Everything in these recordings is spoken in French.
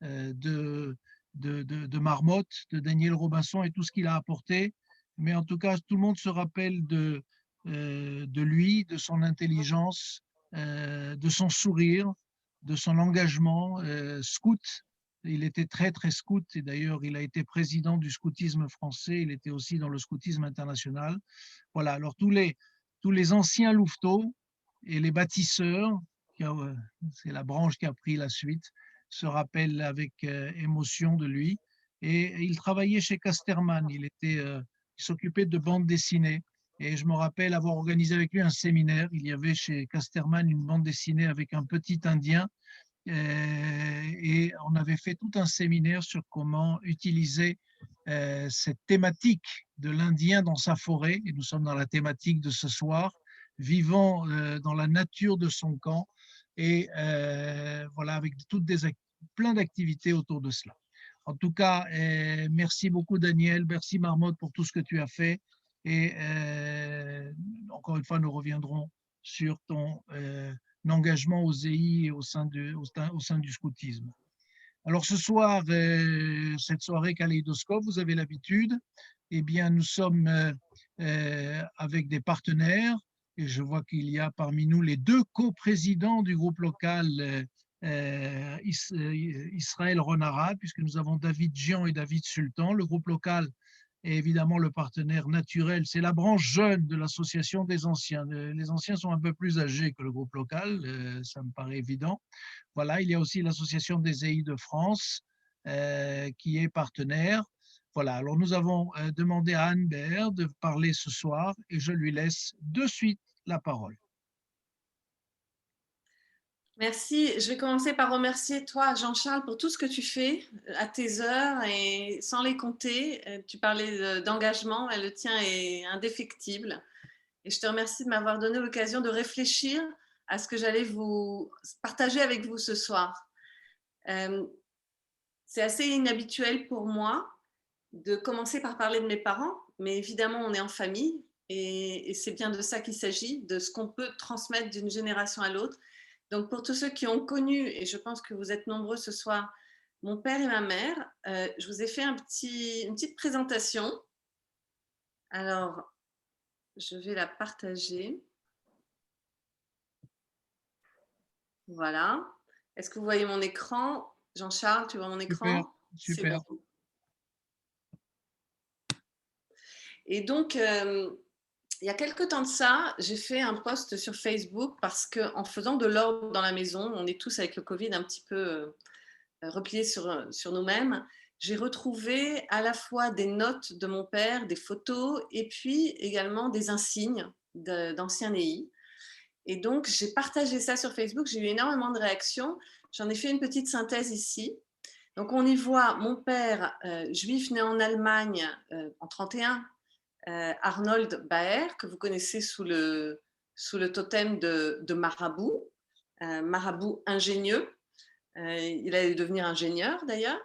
de Marmotte, de Daniel Robinson et tout ce qu'il a apporté. Mais en tout cas, tout le monde se rappelle de lui, de son intelligence, de son sourire, de son engagement scout. Il était très, très scout et d'ailleurs, il a été président du scoutisme français. Il était aussi dans le scoutisme international. Voilà, alors tous les anciens louveteaux et les bâtisseurs, c'est la branche qui a pris la suite, se rappellent avec émotion de lui. Et il travaillait chez Casterman, il s'occupait de bande dessinée. Et je me rappelle avoir organisé avec lui un séminaire. Il y avait chez Casterman une bande dessinée avec un petit Indien et on avait fait tout un séminaire sur comment utiliser cette thématique de l'Indien dans sa forêt, et nous sommes dans la thématique de ce soir, vivant dans la nature de son camp, et voilà, avec plein d'activités autour de cela. En tout cas, merci beaucoup Daniel, merci Marmotte pour tout ce que tu as fait, et encore une fois, nous reviendrons sur ton engagement au ZEI et au sein du scoutisme. Alors ce soir, cette soirée Kaléidoscope, vous avez l'habitude, eh bien nous sommes avec des partenaires et je vois qu'il y a parmi nous les deux coprésidents du groupe local Israël Ronara, puisque nous avons David Jean et David Sultan. Le groupe local est évidemment le partenaire naturel, c'est la branche jeune de l'association des anciens. Les anciens sont un peu plus âgés que le groupe local, ça me paraît évident. Voilà, il y a aussi l'association des EI de France qui est partenaire. Voilà, alors nous avons demandé à Anne Baer de parler ce soir et je lui laisse de suite la parole. Merci. Je vais commencer par remercier toi, Jean-Charles, pour tout ce que tu fais à tes heures et sans les compter. Tu parlais d'engagement et le tien est indéfectible. Et je te remercie de m'avoir donné l'occasion de réfléchir à ce que j'allais vous partager avec vous ce soir. C'est assez inhabituel pour moi de commencer par parler de mes parents, mais évidemment, on est en famille et c'est bien de ça qu'il s'agit, de ce qu'on peut transmettre d'une génération à l'autre. Donc, pour tous ceux qui ont connu, et je pense que vous êtes nombreux ce soir, mon père et ma mère, je vous ai fait une petite présentation. Alors, je vais la partager. Voilà. Est-ce que vous voyez mon écran? Jean-Charles, tu vois mon Super, écran? C'est super. bon. Et donc, il y a quelque temps de ça, j'ai fait un post sur Facebook parce qu'en faisant de l'ordre dans la maison, on est tous avec le Covid un petit peu repliés sur nous-mêmes, j'ai retrouvé à la fois des notes de mon père, des photos et puis également des insignes d'anciens NEI. Et donc, j'ai partagé ça sur Facebook, j'ai eu énormément de réactions. J'en ai fait une petite synthèse ici. Donc, on y voit mon père, juif né en Allemagne en 31, Arnold Baer, que vous connaissez sous le totem de marabout, marabout ingénieux. Il allait devenir ingénieur d'ailleurs.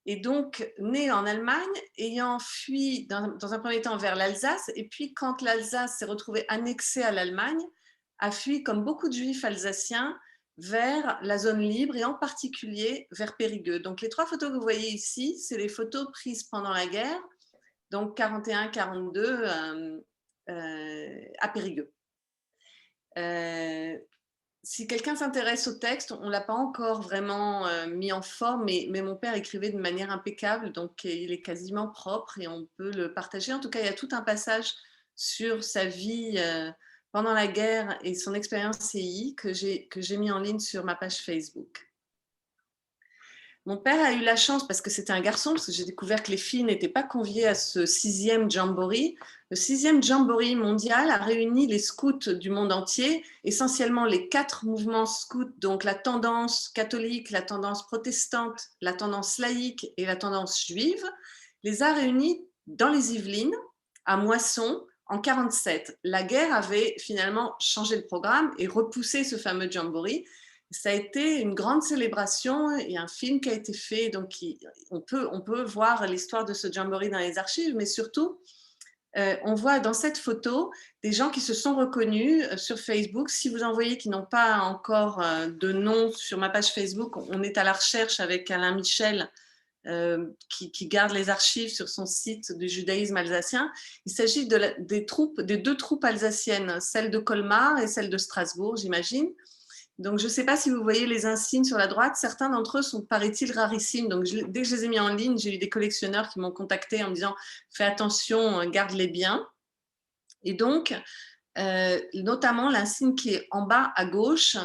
Et donc, né en Allemagne, ayant fui dans un premier temps vers l'Alsace, et puis quand l'Alsace s'est retrouvée annexée à l'Allemagne, a fui, comme beaucoup de juifs alsaciens, vers la zone libre et en particulier vers Périgueux. Donc, les trois photos que vous voyez ici, c'est les photos prises pendant la guerre, donc 41-42 à Périgueux. Si quelqu'un s'intéresse au texte, on ne l'a pas encore vraiment mis en forme, mais mon père écrivait de manière impeccable, donc il est quasiment propre et on peut le partager. En tout cas, il y a tout un passage sur sa vie pendant la guerre et son expérience CI que j'ai mis en ligne sur ma page Facebook. Mon père a eu la chance, parce que c'était un garçon, parce que j'ai découvert que les filles n'étaient pas conviées à ce 6e jamboree. Le 6e jamboree mondial a réuni les scouts du monde entier, essentiellement les 4 mouvements scouts, donc la tendance catholique, la tendance protestante, la tendance laïque et la tendance juive, les a réunis dans les Yvelines, à Moisson, en 1947. La guerre avait finalement changé le programme et repoussé ce fameux jamboree. Ça a été une grande célébration. Il y a un film qui a été fait, donc on peut voir l'histoire de ce jamboree dans les archives, mais surtout, on voit dans cette photo des gens qui se sont reconnus sur Facebook. Si vous en voyez qui n'ont pas encore de nom sur ma page Facebook, on est à la recherche avec Alain Michel, qui garde les archives sur son site du judaïsme alsacien. Il s'agit des deux troupes alsaciennes, celle de Colmar et celle de Strasbourg, j'imagine. Donc, je ne sais pas si vous voyez les insignes sur la droite. Certains d'entre eux sont, paraît-il, rarissimes. Donc, dès que je les ai mis en ligne, j'ai eu des collectionneurs qui m'ont contacté en me disant « Fais attention, garde-les bien ». Et donc, notamment l'insigne qui est en bas à gauche,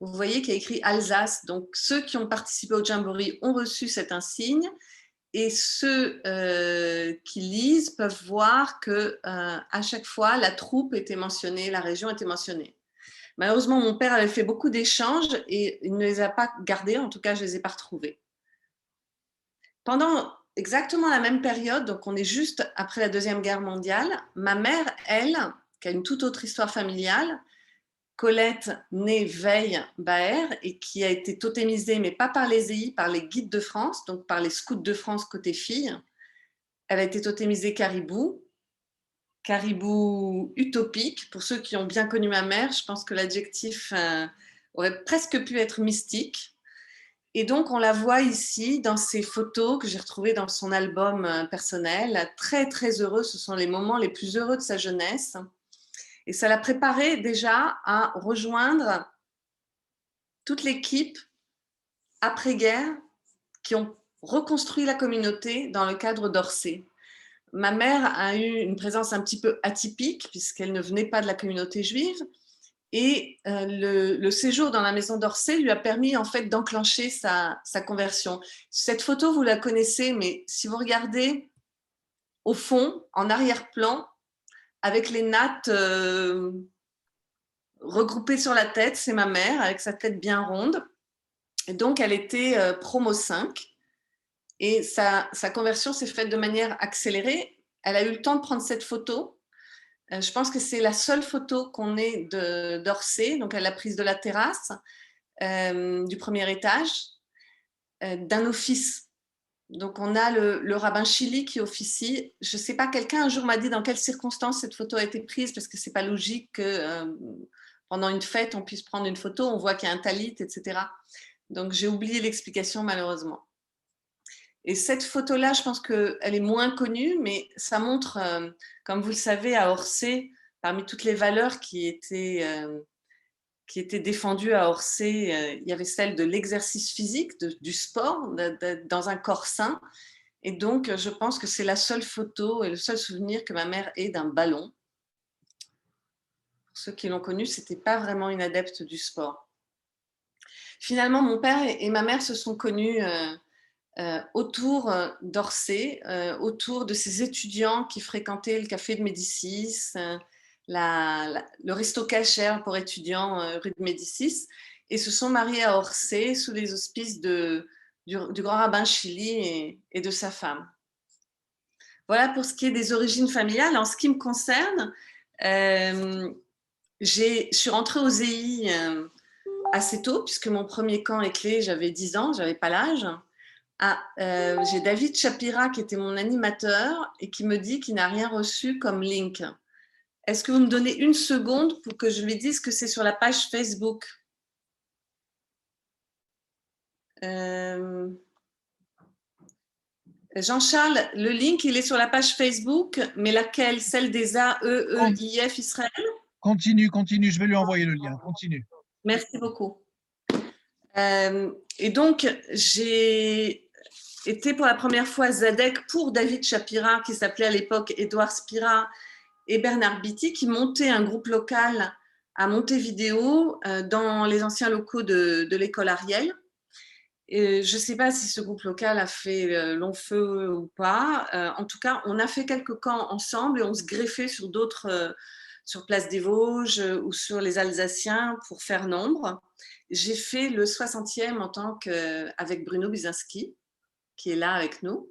vous voyez qu'il y a écrit Alsace. Donc, ceux qui ont participé au Jamboree ont reçu cet insigne. Et ceux qui lisent peuvent voir qu'à chaque fois, la troupe était mentionnée, la région était mentionnée. Malheureusement, mon père avait fait beaucoup d'échanges et il ne les a pas gardés, en tout cas, je ne les ai pas retrouvés. Pendant exactement la même période, donc on est juste après la Deuxième Guerre mondiale, ma mère, elle, qui a une toute autre histoire familiale, Colette, née Veil-Baer, et qui a été totémisée, mais pas par les EI, par les guides de France, donc par les scouts de France côté fille. Elle a été totémisée caribou utopique. Pour ceux qui ont bien connu ma mère, je pense que l'adjectif aurait presque pu être mystique. Et donc, on la voit ici dans ces photos que j'ai retrouvées dans son album personnel. Très, très heureux. Ce sont les moments les plus heureux de sa jeunesse. Et ça l'a préparée déjà à rejoindre toute l'équipe après-guerre qui ont reconstruit la communauté dans le cadre d'Orsay. Ma mère a eu une présence un petit peu atypique puisqu'elle ne venait pas de la communauté juive et le séjour dans la maison d'Orsay lui a permis en fait d'enclencher sa conversion. Cette photo, vous la connaissez, mais si vous regardez au fond, en arrière-plan, avec les nattes regroupées sur la tête, c'est ma mère avec sa tête bien ronde. Et donc, elle était promo 5. Et sa conversion s'est faite de manière accélérée. Elle a eu le temps de prendre cette photo. Je pense que c'est la seule photo qu'on ait d'Orsay. Donc, elle l'a prise de la terrasse, du premier étage, d'un office. Donc, on a le rabbin Chili qui officie. Je ne sais pas, quelqu'un un jour m'a dit dans quelles circonstances cette photo a été prise, parce que ce n'est pas logique que pendant une fête, on puisse prendre une photo. On voit qu'il y a un talit, etc. Donc, j'ai oublié l'explication malheureusement. Et cette photo-là, je pense qu'elle est moins connue, mais ça montre, comme vous le savez, à Orsay, parmi toutes les valeurs qui étaient défendues à Orsay, il y avait celle de l'exercice physique, du sport, dans un corps sain. Et donc, je pense que c'est la seule photo et le seul souvenir que ma mère ait d'un ballon. Pour ceux qui l'ont connue, ce n'était pas vraiment une adepte du sport. Finalement, mon père et ma mère se sont connus autour d'Orsay, autour de ces étudiants qui fréquentaient le café de Médicis, le resto cachère pour étudiants rue de Médicis, et se sont mariés à Orsay sous les auspices du grand rabbin Chili et de sa femme. Voilà pour ce qui est des origines familiales. En ce qui me concerne, je suis rentrée aux EI assez tôt, puisque mon premier camp est clé, j'avais 10 ans, je n'avais pas l'âge. J'ai David Shapira qui était mon animateur et qui me dit qu'il n'a rien reçu comme link. Est-ce que vous me donnez une seconde pour que je lui dise que c'est sur la page Facebook? Jean-Charles, le link, il est sur la page Facebook, mais laquelle? Celle des AEEIF Israël? Continue, je vais lui envoyer le lien. Continue. Merci beaucoup. Et donc, j'ai été pour la première fois Zadek pour David Shapira, qui s'appelait à l'époque Édouard Spira, et Bernard Bitty, qui montaient un groupe local à Montevideo dans les anciens locaux de l'école Ariel. Et je ne sais pas si ce groupe local a fait long feu ou pas. En tout cas, on a fait quelques camps ensemble et on se greffait sur d'autres, sur Place des Vosges ou sur les Alsaciens pour faire nombre. J'ai fait le 60e avec Bruno Bizinski, qui est là avec nous,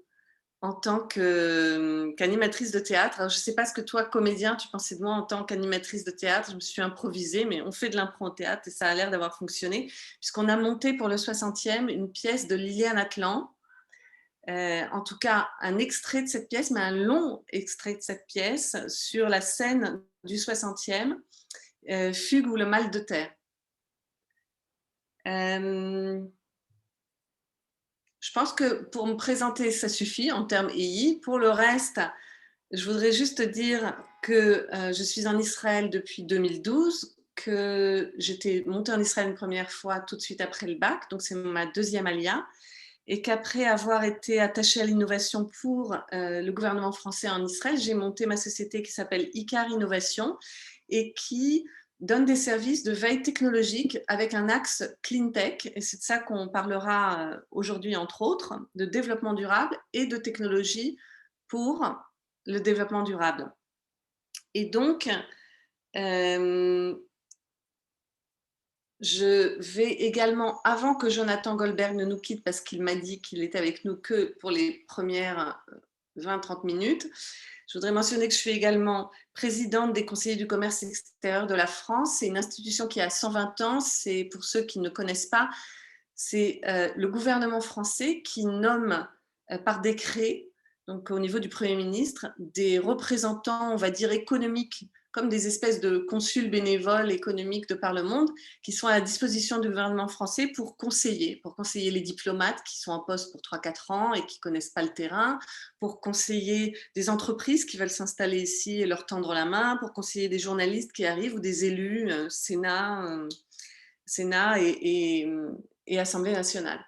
en tant qu'animatrice de théâtre. Alors, je ne sais pas ce que toi, comédien, tu pensais de moi en tant qu'animatrice de théâtre. Je me suis improvisée, mais on fait de l'impro au théâtre et ça a l'air d'avoir fonctionné, puisqu'on a monté pour le 60e une pièce de Liliane Atlan, en tout cas un extrait de cette pièce, mais un long extrait de cette pièce sur la scène du 60e, Fugue ou le mal de terre. Je pense que pour me présenter, ça suffit en termes EI. Pour le reste, je voudrais juste dire que je suis en Israël depuis 2012, que j'étais montée en Israël une première fois tout de suite après le bac, donc c'est ma deuxième alia, et qu'après avoir été attachée à l'innovation pour le gouvernement français en Israël, j'ai monté ma société qui s'appelle Icar Innovation et qui donne des services de veille technologique avec un axe clean tech, et c'est de ça qu'on parlera aujourd'hui entre autres, de développement durable et de technologie pour le développement durable. Et donc, je vais également, avant que Jonathan Goldberg ne nous quitte, parce qu'il m'a dit qu'il était avec nous que pour les premières 20-30 minutes, je voudrais mentionner que je suis également présidente des conseillers du commerce extérieur de la France. C'est une institution qui a 120 ans. C'est, pour ceux qui ne connaissent pas, c'est le gouvernement français qui nomme par décret, donc au niveau du Premier ministre, des représentants, on va dire, économiques, comme des espèces de consuls bénévoles économiques de par le monde, qui sont à la disposition du gouvernement français pour conseiller les diplomates qui sont en poste pour 3-4 ans et qui ne connaissent pas le terrain, pour conseiller des entreprises qui veulent s'installer ici et leur tendre la main, pour conseiller des journalistes qui arrivent ou des élus, Sénat et Assemblée nationale.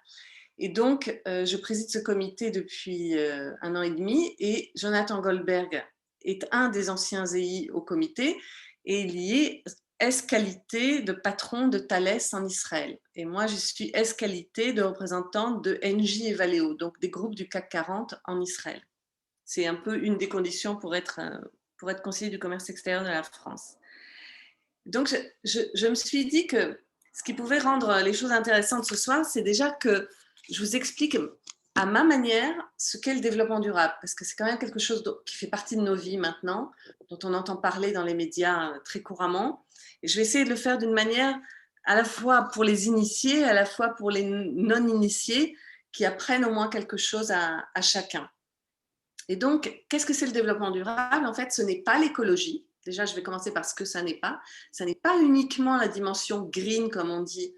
Et donc, je préside ce comité depuis 1 an et demi et Jonathan Goldberg est un des anciens EI au comité et il y est S-qualité de patron de Thales en Israël. Et moi, je suis S-qualité de représentante de Engie et Valeo, donc des groupes du CAC 40 en Israël. C'est un peu une des conditions pour être conseiller du commerce extérieur de la France. Donc, je me suis dit que ce qui pouvait rendre les choses intéressantes ce soir, c'est déjà que je vous explique à ma manière ce qu'est le développement durable, parce que c'est quand même quelque chose qui fait partie de nos vies maintenant, dont on entend parler dans les médias très couramment. Et je vais essayer de le faire d'une manière à la fois pour les initiés, à la fois pour les non-initiés, qui apprennent au moins quelque chose à chacun. Et donc, qu'est-ce que c'est le développement durable? En fait, ce n'est pas l'écologie. Déjà, je vais commencer par ce que ça n'est pas. Ça n'est pas uniquement la dimension green, comme on dit,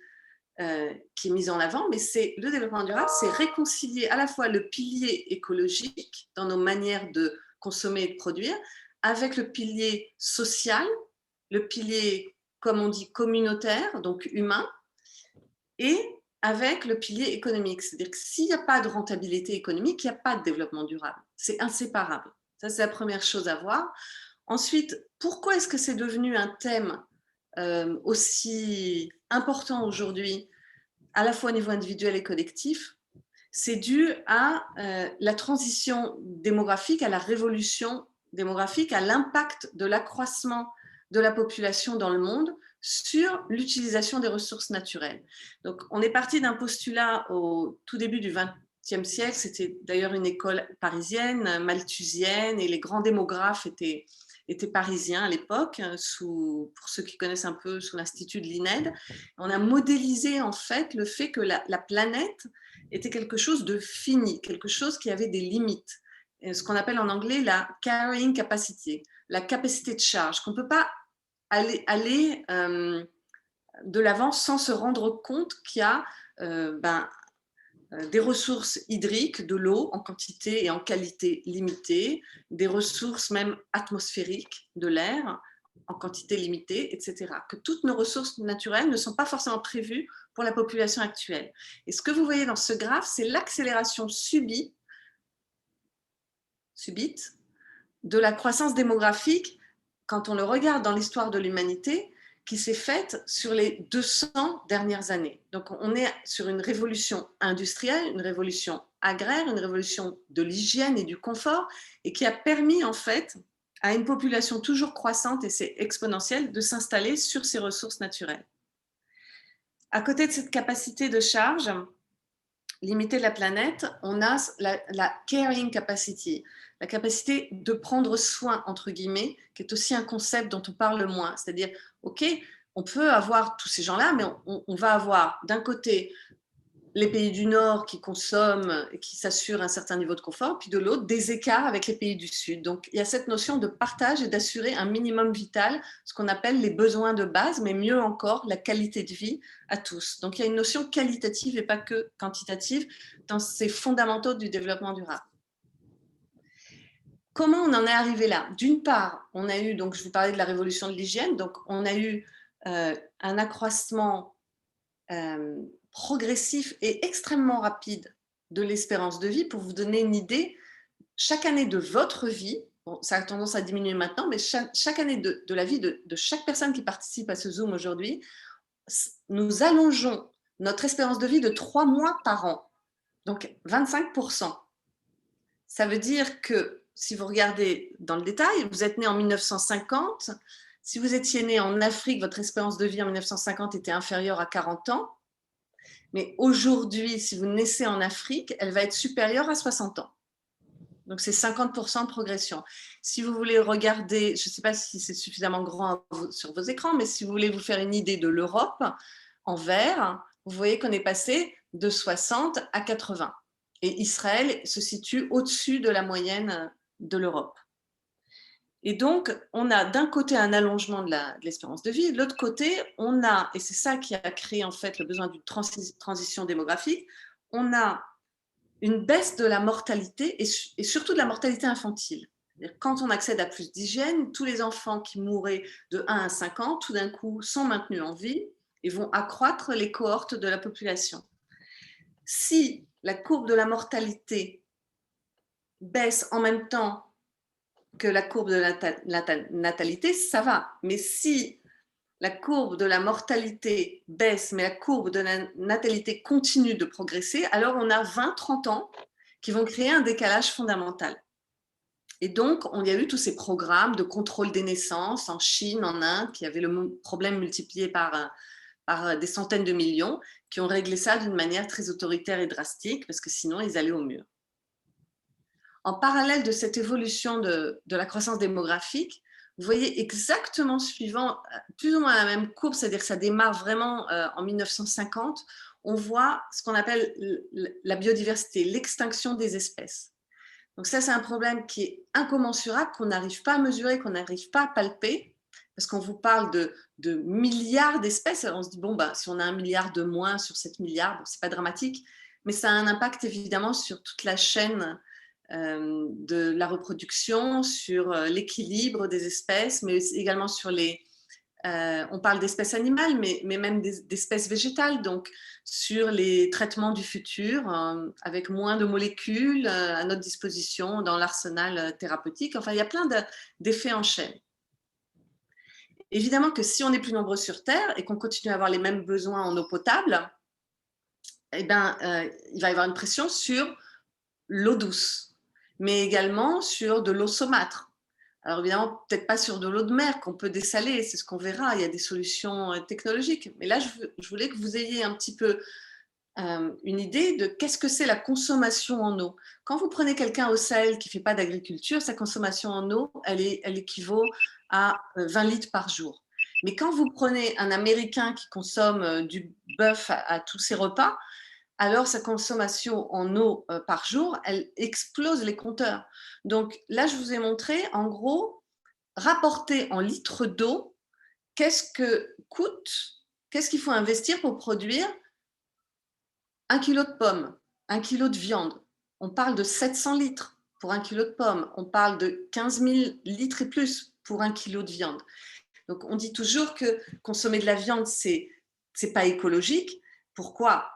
qui est mise en avant, mais c'est le développement durable, c'est réconcilier à la fois le pilier écologique dans nos manières de consommer et de produire, avec le pilier social, le pilier, comme on dit, communautaire, donc humain, et avec le pilier économique. C'est-à-dire que s'il n'y a pas de rentabilité économique, il n'y a pas de développement durable. C'est inséparable. Ça, c'est la première chose à voir. Ensuite, pourquoi est-ce que c'est devenu un thème aussi important aujourd'hui, à la fois au niveau individuel et collectif? C'est dû à la transition démographique, à la révolution démographique, à l'impact de l'accroissement de la population dans le monde sur l'utilisation des ressources naturelles. Donc, on est parti d'un postulat au tout début du XXe siècle, c'était d'ailleurs une école parisienne, malthusienne, et les grands démographes étaient parisiens à l'époque, pour ceux qui connaissent un peu, sous l'institut de l'INED. On a modélisé en fait le fait que la planète était quelque chose de fini, quelque chose qui avait des limites, ce qu'on appelle en anglais la carrying capacity, la capacité de charge, qu'on ne peut pas aller de l'avant sans se rendre compte qu'il y a des ressources hydriques, de l'eau en quantité et en qualité limitée, des ressources même atmosphériques, de l'air en quantité limitée, etc. Que toutes nos ressources naturelles ne sont pas forcément prévues pour la population actuelle. Et ce que vous voyez dans ce graphe, c'est l'accélération subite de la croissance démographique quand on le regarde dans l'histoire de l'humanité, qui s'est faite sur les 200 dernières années. Donc, on est sur une révolution industrielle, une révolution agraire, une révolution de l'hygiène et du confort, et qui a permis, en fait, à une population toujours croissante, et c'est exponentiel, de s'installer sur ces ressources naturelles. À côté de cette capacité de charge limitée de la planète, on a la carrying capacity, la capacité de prendre soin, entre guillemets, qui est aussi un concept dont on parle moins. C'est-à-dire, OK, on peut avoir tous ces gens-là, mais on va avoir d'un côté les pays du Nord qui consomment et qui s'assurent un certain niveau de confort, puis de l'autre, des écarts avec les pays du Sud. Donc, il y a cette notion de partage et d'assurer un minimum vital, ce qu'on appelle les besoins de base, mais mieux encore, la qualité de vie à tous. Donc, il y a une notion qualitative et pas que quantitative dans ces fondamentaux du développement durable. Comment on en est arrivé là? D'une part, on a eu, donc je vous parlais de la révolution de l'hygiène, donc on a eu un accroissement progressif et extrêmement rapide de l'espérance de vie. Pour vous donner une idée, chaque année de votre vie, bon, ça a tendance à diminuer maintenant, mais chaque année de la vie de chaque personne qui participe à ce Zoom aujourd'hui, nous allongeons notre espérance de vie de 3 mois par an, donc 25%. Ça veut dire que si vous regardez dans le détail, vous êtes né en 1950, si vous étiez né en Afrique, votre espérance de vie en 1950 était inférieure à 40 ans. Mais aujourd'hui, si vous naissez en Afrique, elle va être supérieure à 60 ans. Donc, c'est 50% de progression. Si vous voulez regarder, je ne sais pas si c'est suffisamment grand sur vos écrans, mais si vous voulez vous faire une idée de l'Europe, en vert, vous voyez qu'on est passé de 60 à 80. Et Israël se situe au-dessus de la moyenne de l'Europe. Et donc, on a d'un côté un allongement de l'espérance de vie, de l'autre côté, on a, et c'est ça qui a créé en fait le besoin d'une transition démographique, on a une baisse de la mortalité et surtout de la mortalité infantile. Quand on accède à plus d'hygiène, tous les enfants qui mouraient de 1 à 5 ans, tout d'un coup, sont maintenus en vie et vont accroître les cohortes de la population. Si la courbe de la mortalité baisse en même temps que la courbe de la natalité, ça va. Mais si la courbe de la mortalité baisse, mais la courbe de la natalité continue de progresser, alors on a 20-30 ans qui vont créer un décalage fondamental. Et donc, on y a eu tous ces programmes de contrôle des naissances en Chine, en Inde, qui avaient le problème multiplié par des centaines de millions, qui ont réglé ça d'une manière très autoritaire et drastique, parce que sinon, ils allaient au mur. En parallèle de cette évolution de la croissance démographique, vous voyez exactement suivant, plus ou moins la même courbe, c'est-à-dire que ça démarre vraiment en 1950, on voit ce qu'on appelle la biodiversité, l'extinction des espèces. Donc ça, c'est un problème qui est incommensurable, qu'on n'arrive pas à mesurer, qu'on n'arrive pas à palper, parce qu'on vous parle de milliards d'espèces. Alors on se dit, bon, bah, si on a 1 milliard de moins sur 7 milliards, bon, ce n'est pas dramatique, mais ça a un impact évidemment sur toute la chaîne de la reproduction, sur l'équilibre des espèces, mais également sur les... on parle d'espèces animales, mais même d'espèces végétales, donc sur les traitements du futur, avec moins de molécules à notre disposition dans l'arsenal thérapeutique. Enfin, il y a plein d'effets en chaîne. Évidemment que si on est plus nombreux sur Terre et qu'on continue à avoir les mêmes besoins en eau potable, eh ben, il va y avoir une pression sur l'eau douce, mais également sur de l'eau saumâtre. Alors évidemment, peut-être pas sur de l'eau de mer qu'on peut dessaler, c'est ce qu'on verra, il y a des solutions technologiques. Mais là, je voulais que vous ayez un petit peu une idée de qu'est-ce que c'est la consommation en eau. Quand vous prenez quelqu'un au Sahel qui ne fait pas d'agriculture, sa consommation en eau, elle équivaut à 20 litres par jour. Mais quand vous prenez un Américain qui consomme du bœuf à tous ses repas, alors sa consommation en eau par jour, elle explose les compteurs. Donc là, je vous ai montré, en gros, rapporter en litres d'eau, qu'est-ce que coûte, qu'est-ce qu'il faut investir pour produire 1 kilo de pommes, 1 kilo de viande. On parle de 700 litres pour 1 kilo de pommes. On parle de 15 000 litres et plus pour 1 kilo de viande. Donc on dit toujours que consommer de la viande, c'est pas écologique. Pourquoi ?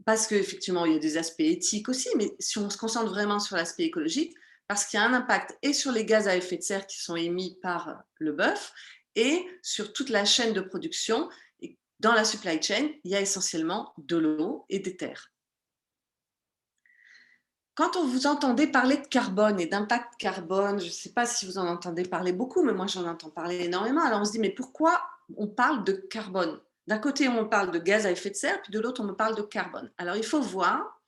Parce qu'effectivement, il y a des aspects éthiques aussi, mais si on se concentre vraiment sur l'aspect écologique, parce qu'il y a un impact et sur les gaz à effet de serre qui sont émis par le bœuf et sur toute la chaîne de production. Et dans la supply chain, il y a essentiellement de l'eau et des terres. Quand on vous entendez parler de carbone et d'impact carbone, je ne sais pas si vous en entendez parler beaucoup, mais moi j'en entends parler énormément. Alors on se dit, mais pourquoi on parle de carbone ? D'un côté, on parle de gaz à effet de serre, puis de l'autre, on me parle de carbone. Alors, il faut voir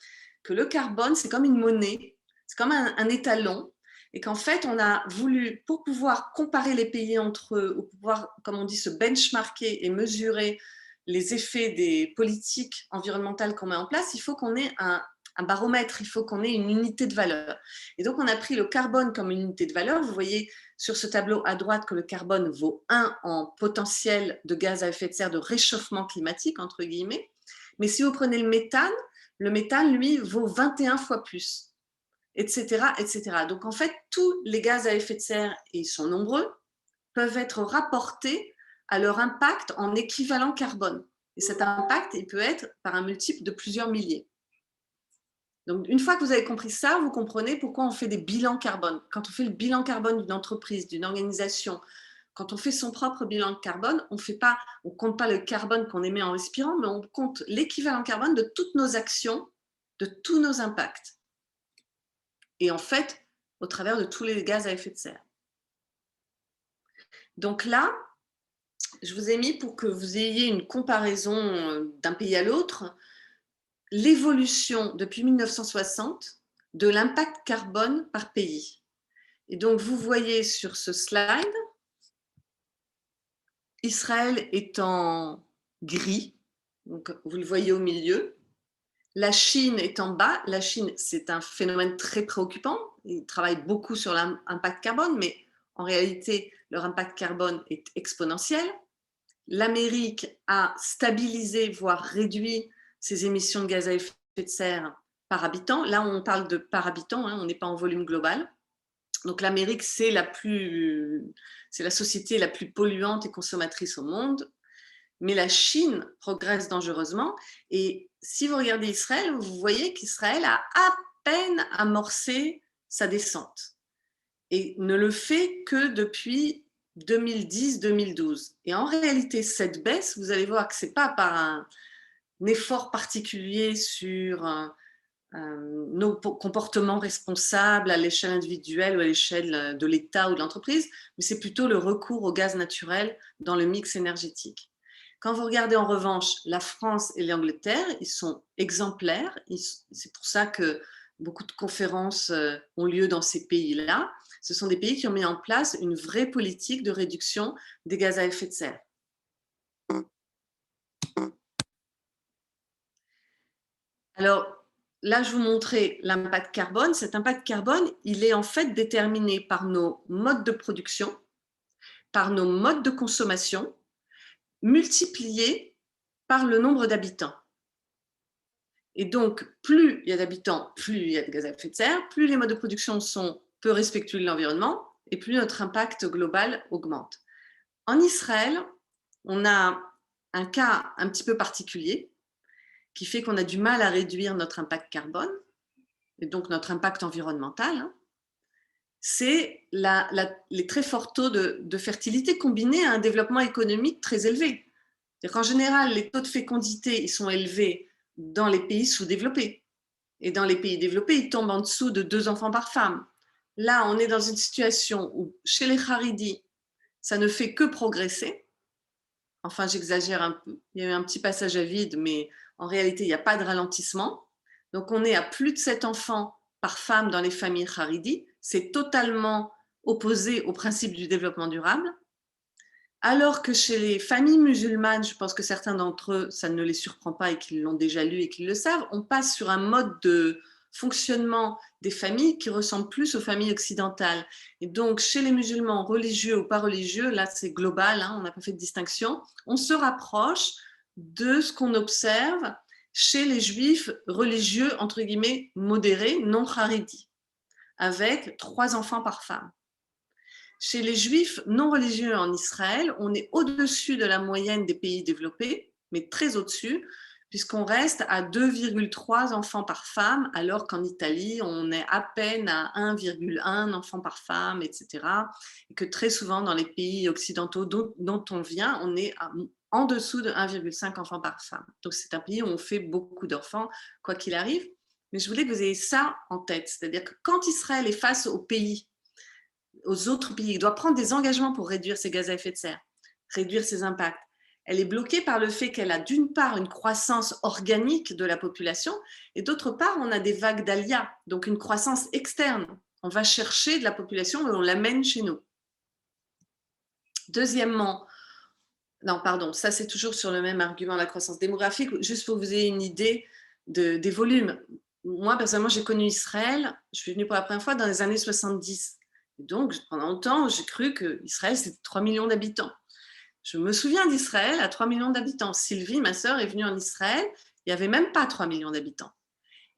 que le carbone, c'est comme une monnaie, c'est comme un étalon, et qu'en fait, on a voulu, pour pouvoir comparer les pays entre eux, ou pouvoir, comme on dit, se benchmarker et mesurer les effets des politiques environnementales qu'on met en place, il faut qu'on ait un baromètre, il faut qu'on ait une unité de valeur. Et donc, on a pris le carbone comme une unité de valeur. Vous voyez sur ce tableau à droite que le carbone vaut 1 en potentiel de gaz à effet de serre de réchauffement climatique, entre guillemets. Mais si vous prenez le méthane, lui, vaut 21 fois plus, etc., etc. Donc, en fait, tous les gaz à effet de serre, et ils sont nombreux, peuvent être rapportés à leur impact en équivalent carbone. Et cet impact, il peut être par un multiple de plusieurs milliers. Donc, une fois que vous avez compris ça, vous comprenez pourquoi on fait des bilans carbone. Quand on fait le bilan carbone d'une entreprise, d'une organisation, quand on fait son propre bilan carbone, on ne compte pas le carbone qu'on émet en respirant, mais on compte l'équivalent carbone de toutes nos actions, de tous nos impacts. Et en fait, au travers de tous les gaz à effet de serre. Donc là, je vous ai mis pour que vous ayez une comparaison d'un pays à l'autre, l'évolution depuis 1960 de l'impact carbone par pays. Et donc, vous voyez sur ce slide, Israël est en gris, donc vous le voyez au milieu. La Chine est en bas. La Chine, c'est un phénomène très préoccupant. Ils travaillent beaucoup sur l'impact carbone, mais en réalité, leur impact carbone est exponentiel. L'Amérique a stabilisé, voire réduit ses émissions de gaz à effet de serre par habitant. Là, on parle de par habitant, on n'est pas en volume global. Donc l'Amérique, c'est la société la plus polluante et consommatrice au monde. Mais la Chine progresse dangereusement. Et si vous regardez Israël, vous voyez qu'Israël a à peine amorcé sa descente et ne le fait que depuis 2010-2012. Et en réalité, cette baisse, vous allez voir que ce n'est pas par un effort particulier sur nos comportements responsables à l'échelle individuelle ou à l'échelle de l'État ou de l'entreprise, mais c'est plutôt le recours au gaz naturel dans le mix énergétique. Quand vous regardez en revanche la France et l'Angleterre, ils sont exemplaires. C'est pour ça que beaucoup de conférences ont lieu dans ces pays-là. Ce sont des pays qui ont mis en place une vraie politique de réduction des gaz à effet de serre. Alors, là, je vous montrais l'impact carbone. Cet impact carbone, il est en fait déterminé par nos modes de production, par nos modes de consommation, multipliés par le nombre d'habitants. Et donc, plus il y a d'habitants, plus il y a de gaz à effet de serre, plus les modes de production sont peu respectueux de l'environnement, et plus notre impact global augmente. En Israël, on a un cas un petit peu particulier qui fait qu'on a du mal à réduire notre impact carbone, et donc notre impact environnemental. C'est les très forts taux de fertilité combinés à un développement économique très élevé. C'est-à-dire qu'en général, les taux de fécondité ils sont élevés dans les pays sous-développés. Et dans les pays développés, ils tombent en dessous de 2 enfants par femme. Là, on est dans une situation où, chez les Haridis, ça ne fait que progresser. Enfin, j'exagère un peu. Il y a eu un petit passage à vide, mais en réalité, il n'y a pas de ralentissement. Donc, on est à plus de 7 enfants par femme dans les familles Haridis. C'est totalement opposé au principe du développement durable. Alors que chez les familles musulmanes, je pense que certains d'entre eux, ça ne les surprend pas et qu'ils l'ont déjà lu et qu'ils le savent, on passe sur un mode de fonctionnement des familles qui ressemble plus aux familles occidentales. Et donc, chez les musulmans, religieux ou pas religieux, là c'est global, on n'a pas fait de distinction, on se rapproche de ce qu'on observe chez les juifs religieux, entre guillemets, modérés, non haridis, avec 3 enfants par femme. Chez les juifs non religieux en Israël, on est au-dessus de la moyenne des pays développés, mais très au-dessus, puisqu'on reste à 2,3 enfants par femme, alors qu'en Italie, on est à peine à 1,1 enfant par femme, etc. Et que très souvent, dans les pays occidentaux dont on vient, on est en dessous de 1,5 enfants par femme. Donc, c'est un pays où on fait beaucoup d'enfants, quoi qu'il arrive. Mais je voulais que vous ayez ça en tête. C'est-à-dire que quand Israël est face aux autres pays, il doit prendre des engagements pour réduire ses gaz à effet de serre, réduire ses impacts. Elle est bloquée par le fait qu'elle a d'une part une croissance organique de la population et d'autre part, on a des vagues d'Alia, donc une croissance externe. On va chercher de la population et on l'amène chez nous. Deuxièmement, Non, pardon, ça c'est toujours sur le même argument, la croissance démographique. Juste pour que vous ayez une idée des volumes. Moi, personnellement, j'ai connu Israël, je suis venue pour la première fois dans les années 70. Et donc, pendant longtemps, j'ai cru que Israël, c'était 3 millions d'habitants. Je me souviens d'Israël à 3 millions d'habitants. Sylvie, ma sœur, est venue en Israël, il n'y avait même pas 3 millions d'habitants.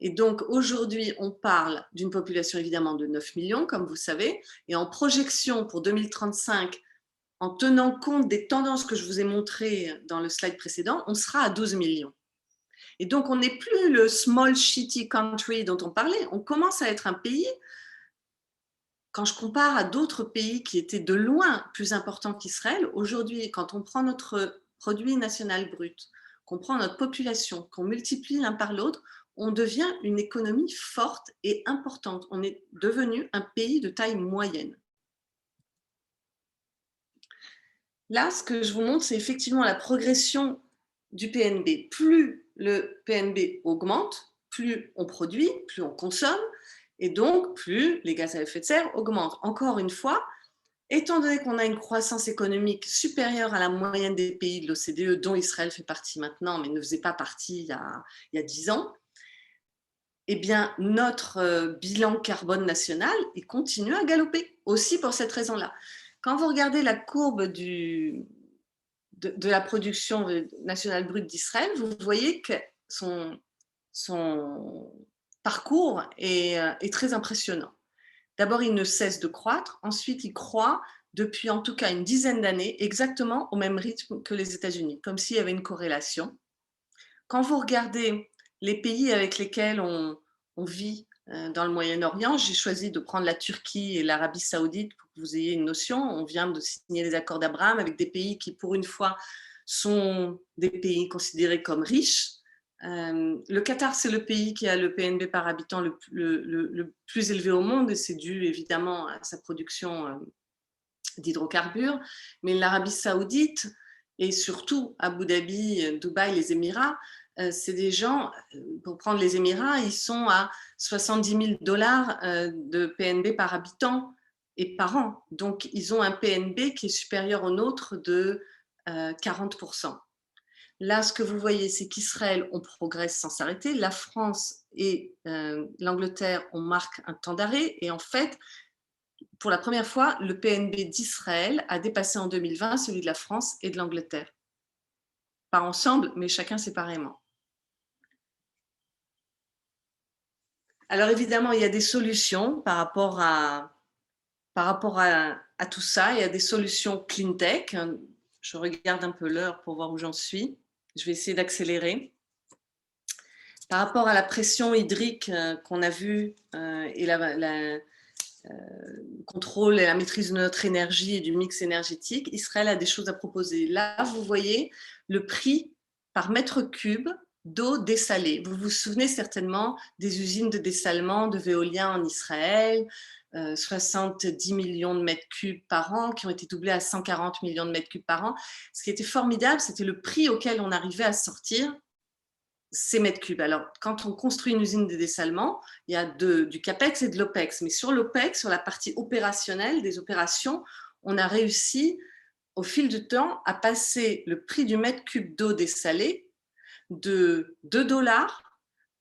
Et donc, aujourd'hui, on parle d'une population évidemment de 9 millions, comme vous savez, et en projection pour 2035, en tenant compte des tendances que je vous ai montrées dans le slide précédent, on sera à 12 millions. Et donc, on n'est plus le small shitty country dont on parlait, on commence à être un pays, quand je compare à d'autres pays qui étaient de loin plus importants qu'Israël, aujourd'hui, quand on prend notre produit national brut, qu'on prend notre population, qu'on multiplie l'un par l'autre, on devient une économie forte et importante. On est devenu un pays de taille moyenne. Là, ce que je vous montre, c'est effectivement la progression du PNB. Plus le PNB augmente, plus on produit, plus on consomme, et donc plus les gaz à effet de serre augmentent. Encore une fois, étant donné qu'on a une croissance économique supérieure à la moyenne des pays de l'OCDE, dont Israël fait partie maintenant, mais ne faisait pas partie il y a 10 ans, eh bien, notre bilan carbone national, il continue à galoper, aussi pour cette raison-là. Quand vous regardez la courbe de la production nationale brute d'Israël, vous voyez que son parcours est très impressionnant. D'abord, il ne cesse de croître. Ensuite, il croît depuis en tout cas une dizaine d'années, exactement au même rythme que les États-Unis, comme s'il y avait une corrélation. Quand vous regardez les pays avec lesquels on vit dans le Moyen-Orient, j'ai choisi de prendre la Turquie et l'Arabie Saoudite pour que vous ayez une notion. On vient de signer les accords d'Abraham avec des pays qui, pour une fois, sont des pays considérés comme riches. Le Qatar, c'est le pays qui a le PNB par habitant le plus élevé au monde, et c'est dû évidemment à sa production d'hydrocarbures. Mais l'Arabie Saoudite et surtout Abu Dhabi, Dubaï, les Émirats, c'est des gens, pour prendre les Émirats, ils sont à 70 000 dollars de PNB par habitant et par an. Donc, ils ont un PNB qui est supérieur au nôtre de 40%. Là, ce que vous voyez, c'est qu'Israël, on progresse sans s'arrêter. La France et l'Angleterre, on marque un temps d'arrêt. Et en fait, pour la première fois, le PNB d'Israël a dépassé en 2020 celui de la France et de l'Angleterre. Pas ensemble, mais chacun séparément. Alors évidemment, il y a des solutions par rapport à tout ça. Il y a des solutions clean tech. Je regarde un peu l'heure pour voir où j'en suis. Je vais essayer d'accélérer. Par rapport à la pression hydrique qu'on a vue et le contrôle et la maîtrise de notre énergie et du mix énergétique, Israël a des choses à proposer. Là, vous voyez le prix par mètre cube d'eau dessalée. Vous vous souvenez certainement des usines de dessalement de Veolia en Israël, 70 millions de mètres cubes par an, qui ont été doublés à 140 millions de mètres cubes par an. Ce qui était formidable, c'était le prix auquel on arrivait à sortir ces mètres cubes. Alors, quand on construit une usine de dessalement, il y a du CAPEX et de l'OPEX. Mais sur l'OPEX, sur la partie opérationnelle des opérations, on a réussi, au fil du temps, à passer le prix du mètre cube d'eau dessalée de 2 dollars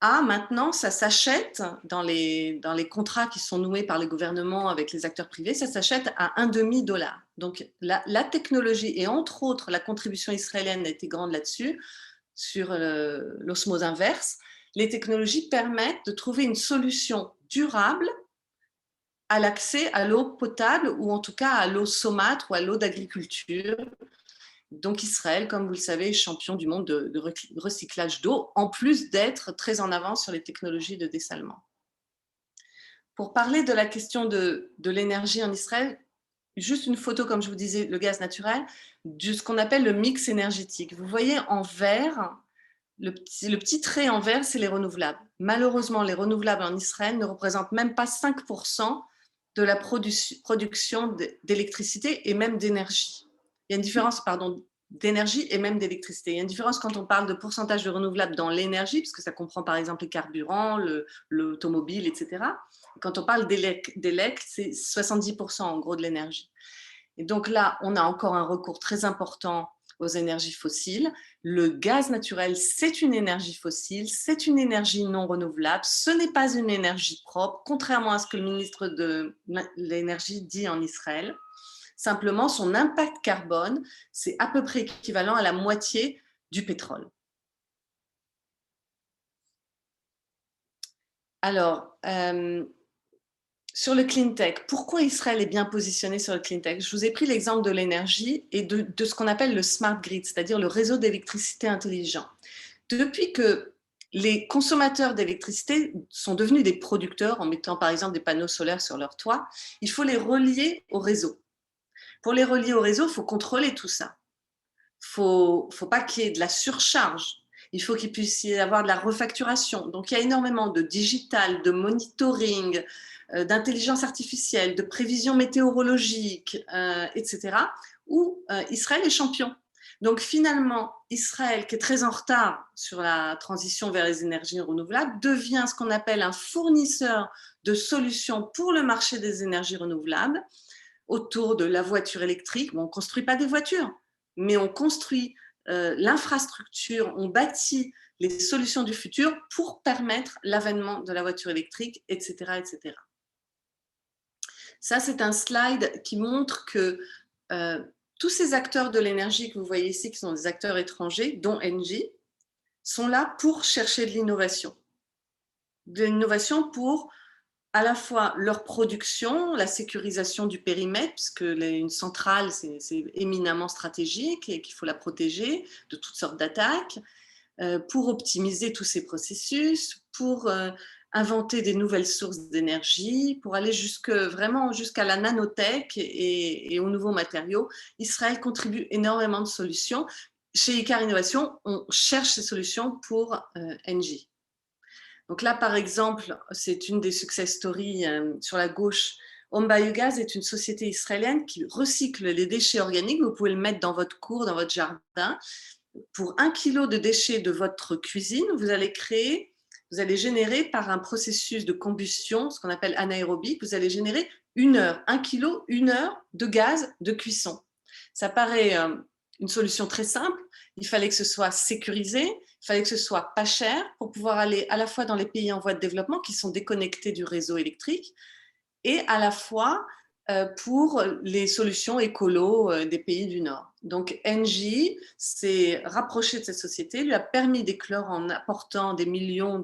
à maintenant, ça s'achète dans les contrats qui sont noués par les gouvernements avec les acteurs privés, ça s'achète à $1,50. Donc, la technologie et entre autres, la contribution israélienne a été grande là-dessus, sur l'osmose inverse. Les technologies permettent de trouver une solution durable à l'accès à l'eau potable ou en tout cas à l'eau saumâtre ou à l'eau d'agriculture. Donc Israël, comme vous le savez, est champion du monde de recyclage d'eau, en plus d'être très en avance sur les technologies de dessalement. Pour parler de la question de l'énergie en Israël, juste une photo, comme je vous disais, le gaz naturel, de ce qu'on appelle le mix énergétique. Vous voyez en vert, le petit trait en vert, c'est les renouvelables. Malheureusement, les renouvelables en Israël ne représentent même pas 5% de la production d'électricité et même d'énergie. Il y a une différence, pardon, d'énergie et même d'électricité. Il y a une différence quand on parle de pourcentage de renouvelables dans l'énergie, parce que ça comprend par exemple les carburants, l'automobile, etc. Quand on parle d'élec, c'est 70% en gros de l'énergie. Et donc là, on a encore un recours très important aux énergies fossiles. Le gaz naturel, c'est une énergie fossile, c'est une énergie non renouvelable, ce n'est pas une énergie propre, contrairement à ce que le ministre de l'énergie dit en Israël. Simplement, son impact carbone, c'est à peu près équivalent à la moitié du pétrole. Alors, sur le clean tech, pourquoi Israël est bien positionné sur le clean tech? Je vous ai pris l'exemple de l'énergie et de ce qu'on appelle le smart grid, c'est-à-dire le réseau d'électricité intelligent. Depuis que les consommateurs d'électricité sont devenus des producteurs en mettant par exemple des panneaux solaires sur leur toit, il faut les relier au réseau. Pour les relier au réseau, il faut contrôler tout ça. Il ne faut pas qu'il y ait de la surcharge. Il faut qu'il puisse y avoir de la refacturation. Donc, il y a énormément de digital, de monitoring, d'intelligence artificielle, de prévision météorologique, etc., où Israël est champion. Donc, finalement, Israël, qui est très en retard sur la transition vers les énergies renouvelables, devient ce qu'on appelle un fournisseur de solutions pour le marché des énergies renouvelables autour de la voiture électrique. Bon, on ne construit pas des voitures, mais on construit l'infrastructure, on bâtit les solutions du futur pour permettre l'avènement de la voiture électrique, etc., etc. Ça, c'est un slide qui montre que tous ces acteurs de l'énergie que vous voyez ici, qui sont des acteurs étrangers, dont Engie, sont là pour chercher de l'innovation. De l'innovation pour à la fois leur production, la sécurisation du périmètre, puisque une centrale, c'est éminemment stratégique et qu'il faut la protéger de toutes sortes d'attaques, pour optimiser tous ces processus, pour inventer des nouvelles sources d'énergie, pour aller vraiment jusqu'à la nanotech et aux nouveaux matériaux. Israël contribue énormément de solutions. Chez Icar Innovation, on cherche ces solutions pour Engie. Donc là, par exemple, c'est une des success stories sur la gauche. Home Biogas est une société israélienne qui recycle les déchets organiques. Vous pouvez le mettre dans votre cour, dans votre jardin. Pour 1 kilo de déchets de votre cuisine, vous allez générer par un processus de combustion, ce qu'on appelle anaérobique, vous allez générer 1 heure, 1 kilo, 1 heure de gaz de cuisson. Ça paraît une solution très simple. Il fallait que ce soit sécurisé, il fallait que ce soit pas cher pour pouvoir aller à la fois dans les pays en voie de développement qui sont déconnectés du réseau électrique et à la fois pour les solutions écolo des pays du Nord. Donc Engie s'est rapproché de cette société, lui a permis d'éclore en apportant des millions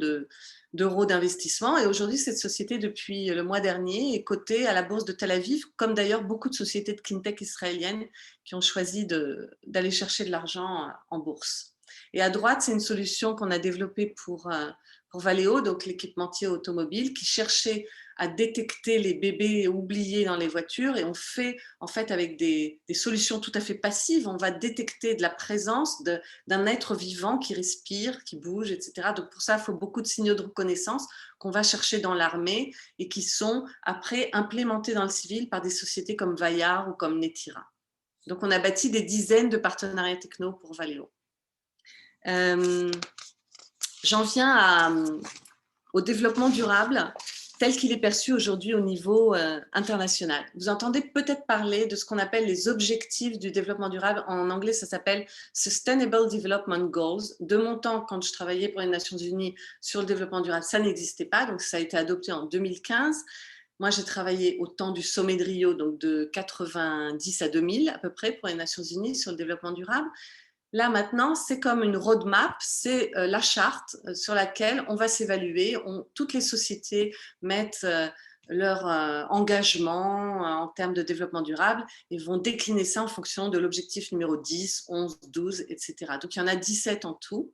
d'euros d'investissement. Et aujourd'hui, cette société, depuis le mois dernier, est cotée à la bourse de Tel Aviv, comme d'ailleurs beaucoup de sociétés de cleantech israéliennes qui ont choisi d'aller chercher de l'argent en bourse. Et à droite, c'est une solution qu'on a développée pour Valeo, donc l'équipementier automobile, qui cherchait à détecter les bébés oubliés dans les voitures. Et on fait, en fait, avec des solutions tout à fait passives, on va détecter de la présence d'un être vivant qui respire, qui bouge, etc. Donc pour ça, il faut beaucoup de signaux de reconnaissance qu'on va chercher dans l'armée et qui sont après implémentés dans le civil par des sociétés comme Vaillard ou comme Netira. Donc on a bâti des dizaines de partenariats techno pour Valeo. J'en viens au développement durable tel qu'il est perçu aujourd'hui au niveau international. Vous entendez peut-être parler de ce qu'on appelle les objectifs du développement durable. En anglais, ça s'appelle Sustainable Development Goals. De mon temps, quand je travaillais pour les Nations Unies sur le développement durable, ça n'existait pas, donc ça a été adopté en 2015. Moi, j'ai travaillé au temps du sommet de Rio, donc de 90 à 2000 à peu près pour les Nations Unies sur le développement durable. Là, maintenant, c'est comme une roadmap, c'est la charte sur laquelle on va s'évaluer. Toutes les sociétés mettent leur engagement en termes de développement durable et vont décliner ça en fonction de l'objectif numéro 10, 11, 12, etc. Donc, il y en a 17 en tout,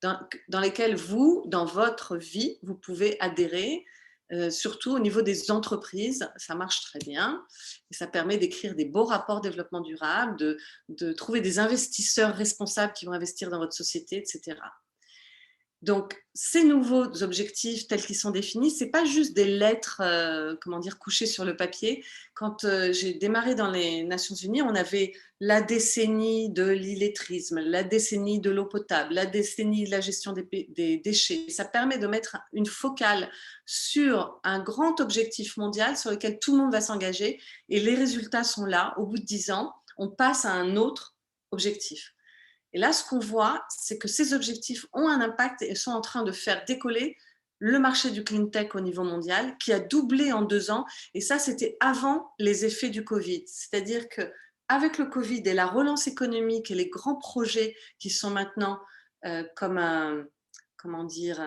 dans lesquels vous, dans votre vie, vous pouvez adhérer. Surtout au niveau des entreprises, ça marche très bien et ça permet d'écrire des beaux rapports développement durable, de trouver des investisseurs responsables qui vont investir dans votre société, etc. Donc, ces nouveaux objectifs tels qu'ils sont définis, ce n'est pas juste des lettres couchées sur le papier. Quand j'ai démarré dans les Nations Unies, on avait la décennie de l'illettrisme, la décennie de l'eau potable, la décennie de la gestion des déchets. Ça permet de mettre une focale sur un grand objectif mondial sur lequel tout le monde va s'engager et les résultats sont là. Au bout de 10 ans, on passe à un autre objectifs. Et là, ce qu'on voit, c'est que ces objectifs ont un impact et sont en train de faire décoller le marché du clean tech au niveau mondial, qui a doublé en 2 ans. Et ça, c'était avant les effets du Covid. C'est-à-dire qu'avec le Covid et la relance économique et les grands projets qui sont maintenant comme un, comment dire,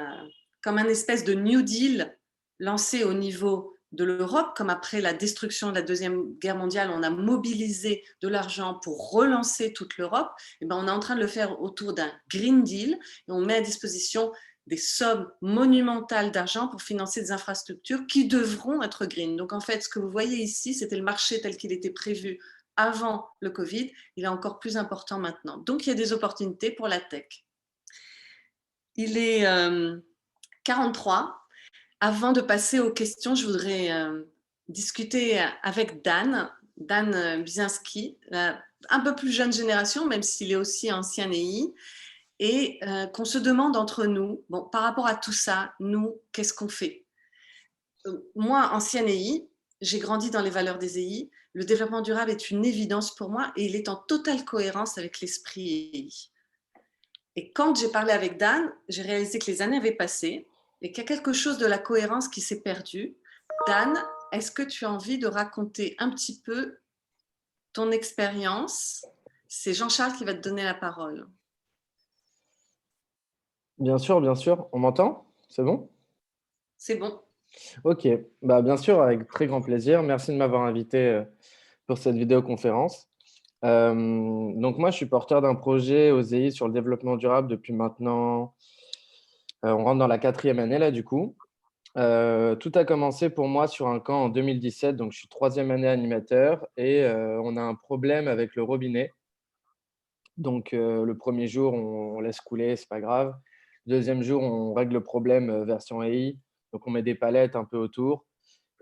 comme un espèce de New Deal lancé au niveau de l'Europe, comme après la destruction de la Deuxième Guerre mondiale, on a mobilisé de l'argent pour relancer toute l'Europe, et ben on est en train de le faire autour d'un Green Deal, et on met à disposition des sommes monumentales d'argent pour financer des infrastructures qui devront être green. Donc en fait, ce que vous voyez ici, c'était le marché tel qu'il était prévu avant le Covid, il est encore plus important maintenant. Donc il y a des opportunités pour la tech. Il est 43. Avant de passer aux questions, je voudrais discuter avec Dan Bizinski, un peu plus jeune génération, même s'il est aussi ancien EI, et qu'on se demande entre nous, bon, par rapport à tout ça, nous, qu'est-ce qu'on fait? Moi, ancienne EI, j'ai grandi dans les valeurs des EI, le développement durable est une évidence pour moi et il est en totale cohérence avec l'esprit EI. Et quand j'ai parlé avec Dan, j'ai réalisé que les années avaient passé et qu'il y a quelque chose de la cohérence qui s'est perdu. Dan, est-ce que tu as envie de raconter un petit peu ton expérience? C'est Jean-Charles qui va te donner la parole. Bien sûr, bien sûr. On m'entend? C'est bon? C'est bon. Ok, bah, bien sûr, avec très grand plaisir. Merci de m'avoir invité pour cette vidéoconférence. Donc moi, je suis porteur d'un projet aux EI sur le développement durable depuis maintenant, on rentre dans la 4e année là du coup. Tout a commencé pour moi sur un camp en 2017, donc je suis 3e année animateur et on a un problème avec le robinet. Donc le premier jour, on laisse couler, c'est pas grave. Le deuxième jour, on règle le problème version AI, donc on met des palettes un peu autour.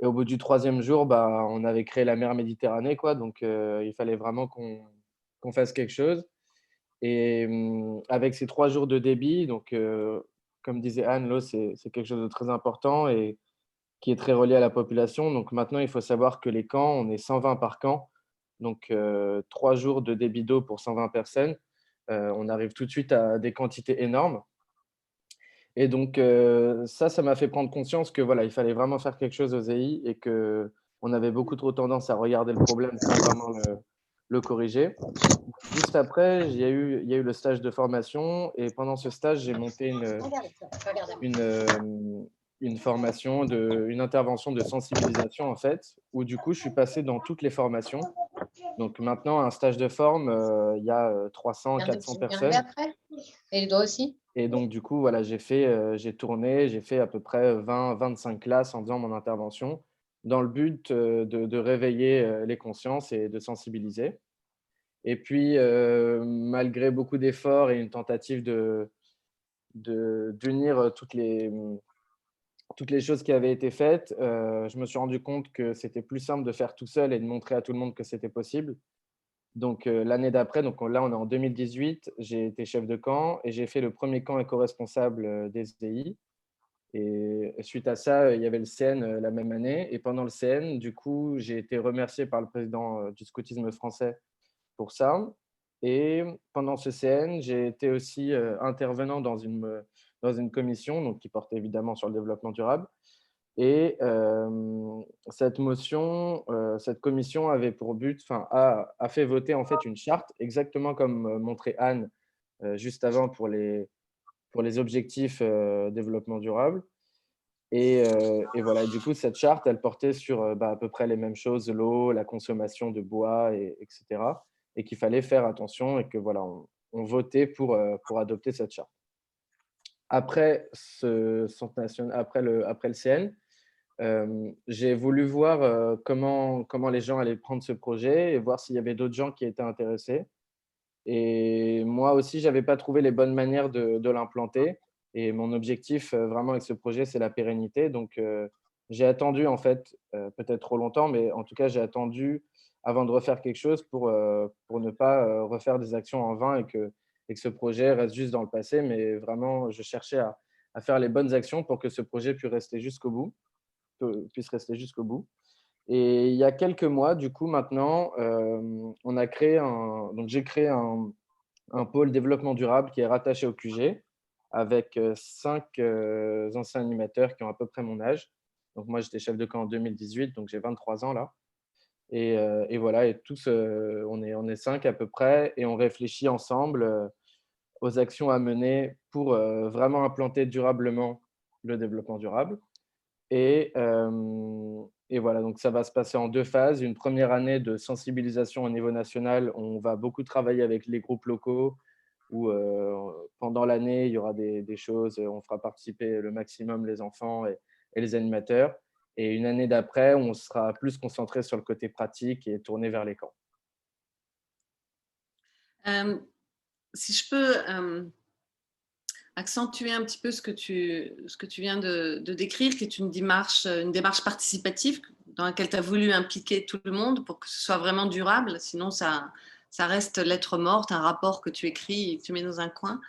Et au bout du 3e jour, bah, on avait créé la mer Méditerranée, quoi, donc il fallait vraiment qu'on fasse quelque chose. Et avec ces 3 jours de débit, donc comme disait Anne, l'eau, c'est quelque chose de très important et qui est très relié à la population. Donc maintenant, il faut savoir que les camps, on est 120 par camp. Donc 3 jours de débit d'eau pour 120 personnes. On arrive tout de suite à des quantités énormes. Et donc ça m'a fait prendre conscience que voilà, il fallait vraiment faire quelque chose aux EI et qu'on avait beaucoup trop tendance à regarder le problème sans vraiment le corriger. Juste après, il y a eu le stage de formation et pendant ce stage, j'ai monté une formation, une intervention de sensibilisation en fait, où du coup, je suis passé dans toutes les formations. Donc maintenant, un stage de forme, il y a 300, 400 personnes. Et les doigts aussi? Et donc du coup, voilà, j'ai tourné, j'ai fait à peu près 20, 25 classes en faisant mon intervention dans le but de réveiller les consciences et de sensibiliser. Et puis, malgré beaucoup d'efforts et une tentative d'unir toutes les choses qui avaient été faites, je me suis rendu compte que c'était plus simple de faire tout seul et de montrer à tout le monde que c'était possible. Donc, l'année d'après, donc là, on est en 2018, j'ai été chef de camp et j'ai fait le premier camp éco-responsable des EI. Et suite à ça, il y avait le CN la même année. Et pendant le CN, du coup, j'ai été remercié par le président du scoutisme français pour ça. Et pendant ce CN, j'ai été aussi intervenant dans une commission donc, qui portait évidemment sur le développement durable. Et cette commission avait pour but, a fait voter en fait une charte, exactement comme montrait Anne juste avant pour les objectifs développement durable. Et voilà, du coup, cette charte, elle portait sur à peu près les mêmes choses, l'eau, la consommation de bois, etc. Et qu'il fallait faire attention et que voilà, on votait pour adopter cette charte. Après après le CN, j'ai voulu voir comment les gens allaient prendre ce projet et voir s'il y avait d'autres gens qui étaient intéressés. Et moi aussi, je n'avais pas trouvé les bonnes manières de l'implanter. Et mon objectif vraiment avec ce projet, c'est la pérennité. Donc, j'ai attendu en fait, peut-être trop longtemps, mais en tout cas, j'ai attendu avant de refaire quelque chose pour ne pas refaire des actions en vain et que ce projet reste juste dans le passé. Mais vraiment, je cherchais à faire les bonnes actions pour que ce projet puisse rester jusqu'au bout. Et il y a quelques mois, du coup, maintenant, on a créé donc j'ai créé un pôle développement durable qui est rattaché au QG avec 5 anciens animateurs qui ont à peu près mon âge. Donc moi, j'étais chef de camp en 2018, donc j'ai 23 ans là. Et voilà, et tous, on est 5 à peu près, et on réfléchit ensemble aux actions à mener pour vraiment implanter durablement le développement durable. Et voilà, donc ça va se passer en 2 phases. Une première année de sensibilisation au niveau national. On va beaucoup travailler avec les groupes locaux où pendant l'année, il y aura des choses, on fera participer le maximum les enfants et les animateurs. Et une année d'après, on sera plus concentré sur le côté pratique et tourné vers les camps. Si je peux accentuer un petit peu ce que tu viens de décrire, qui est une démarche participative dans laquelle tu as voulu impliquer tout le monde pour que ce soit vraiment durable, sinon ça reste lettre morte, un rapport que tu écris et que tu mets dans un coin.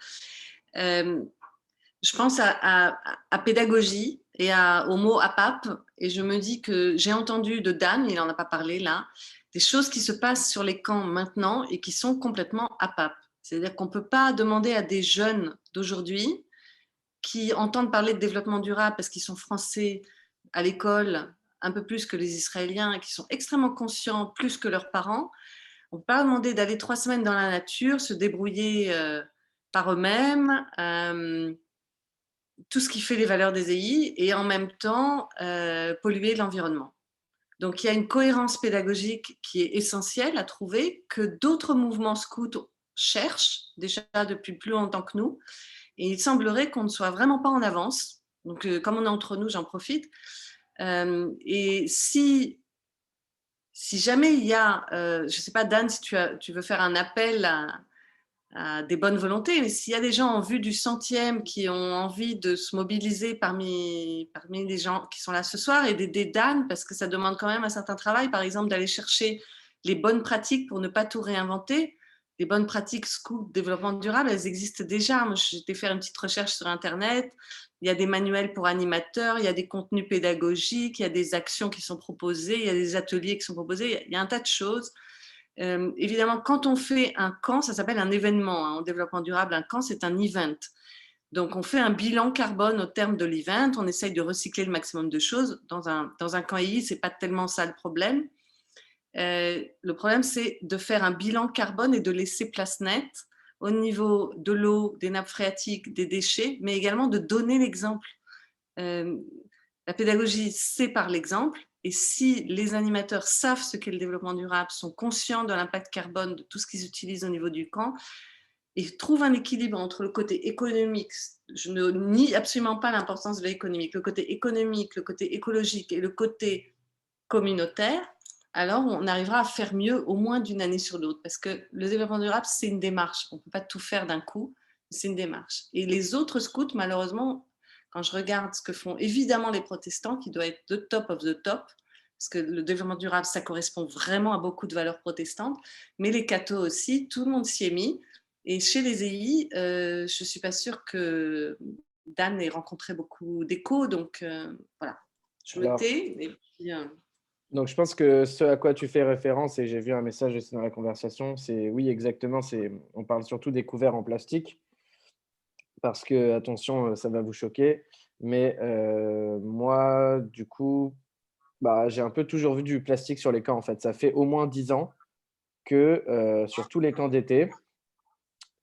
Je pense à pédagogie et au mot APAP, et je me dis que j'ai entendu de Dan, il n'en a pas parlé là, des choses qui se passent sur les camps maintenant et qui sont complètement APAP. C'est-à-dire qu'on ne peut pas demander à des jeunes d'aujourd'hui qui entendent parler de développement durable parce qu'ils sont français à l'école un peu plus que les Israéliens et qui sont extrêmement conscients plus que leurs parents. On ne peut pas demander d'aller 3 semaines dans la nature, se débrouiller par eux-mêmes, tout ce qui fait les valeurs des EI et en même temps polluer l'environnement. Donc il y a une cohérence pédagogique qui est essentielle à trouver, que d'autres mouvements scouts cherchent déjà depuis plus longtemps que nous. Et il semblerait qu'on ne soit vraiment pas en avance. Donc comme on est entre nous, j'en profite. Et si jamais il y a, je ne sais pas Dan, si tu veux faire un appel à des bonnes volontés, mais s'il y a des gens en vue du 100e qui ont envie de se mobiliser parmi les gens qui sont là ce soir, et d'aider Dan, parce que ça demande quand même un certain travail, par exemple d'aller chercher les bonnes pratiques pour ne pas tout réinventer. Les bonnes pratiques scout développement durable, elles existent déjà. Moi, j'ai été faire une petite recherche sur Internet. Il y a des manuels pour animateurs, il y a des contenus pédagogiques, il y a des actions qui sont proposées, il y a des ateliers qui sont proposés, il y a un tas de choses. Évidemment, quand on fait un camp, ça s'appelle un événement. En développement durable, un camp, c'est un event. Donc, on fait un bilan carbone au terme de l'event. On essaye de recycler le maximum de choses. Dans un camp EI, ce n'est pas tellement ça le problème. Le problème, c'est de faire un bilan carbone et de laisser place nette au niveau de l'eau, des nappes phréatiques, des déchets, mais également de donner l'exemple. La pédagogie, c'est par l'exemple. Et si les animateurs savent ce qu'est le développement durable, sont conscients de l'impact carbone de tout ce qu'ils utilisent au niveau du camp, et trouvent un équilibre entre le côté économique, je ne nie absolument pas l'importance de l'économique, le côté économique, le côté écologique et le côté communautaire, alors on arrivera à faire mieux au moins d'une année sur l'autre. Parce que le développement durable, c'est une démarche. On ne peut pas tout faire d'un coup, c'est une démarche. Et les autres scouts, malheureusement, quand je regarde ce que font évidemment les protestants, qui doivent être the top of the top, parce que le développement durable, ça correspond vraiment à beaucoup de valeurs protestantes, mais les cathos aussi, tout le monde s'y est mis. Et chez les EI, je ne suis pas sûre que Dan ait rencontré beaucoup d'échos, donc voilà, je me tais. Et puis, Donc, je pense que ce à quoi tu fais référence, et j'ai vu un message aussi dans la conversation, c'est oui, exactement, on parle surtout des couverts en plastique, parce que, attention, ça va vous choquer, mais moi, du coup, bah, j'ai un peu toujours vu du plastique sur les camps, en fait. Ça fait au moins 10 ans que sur tous les camps d'été,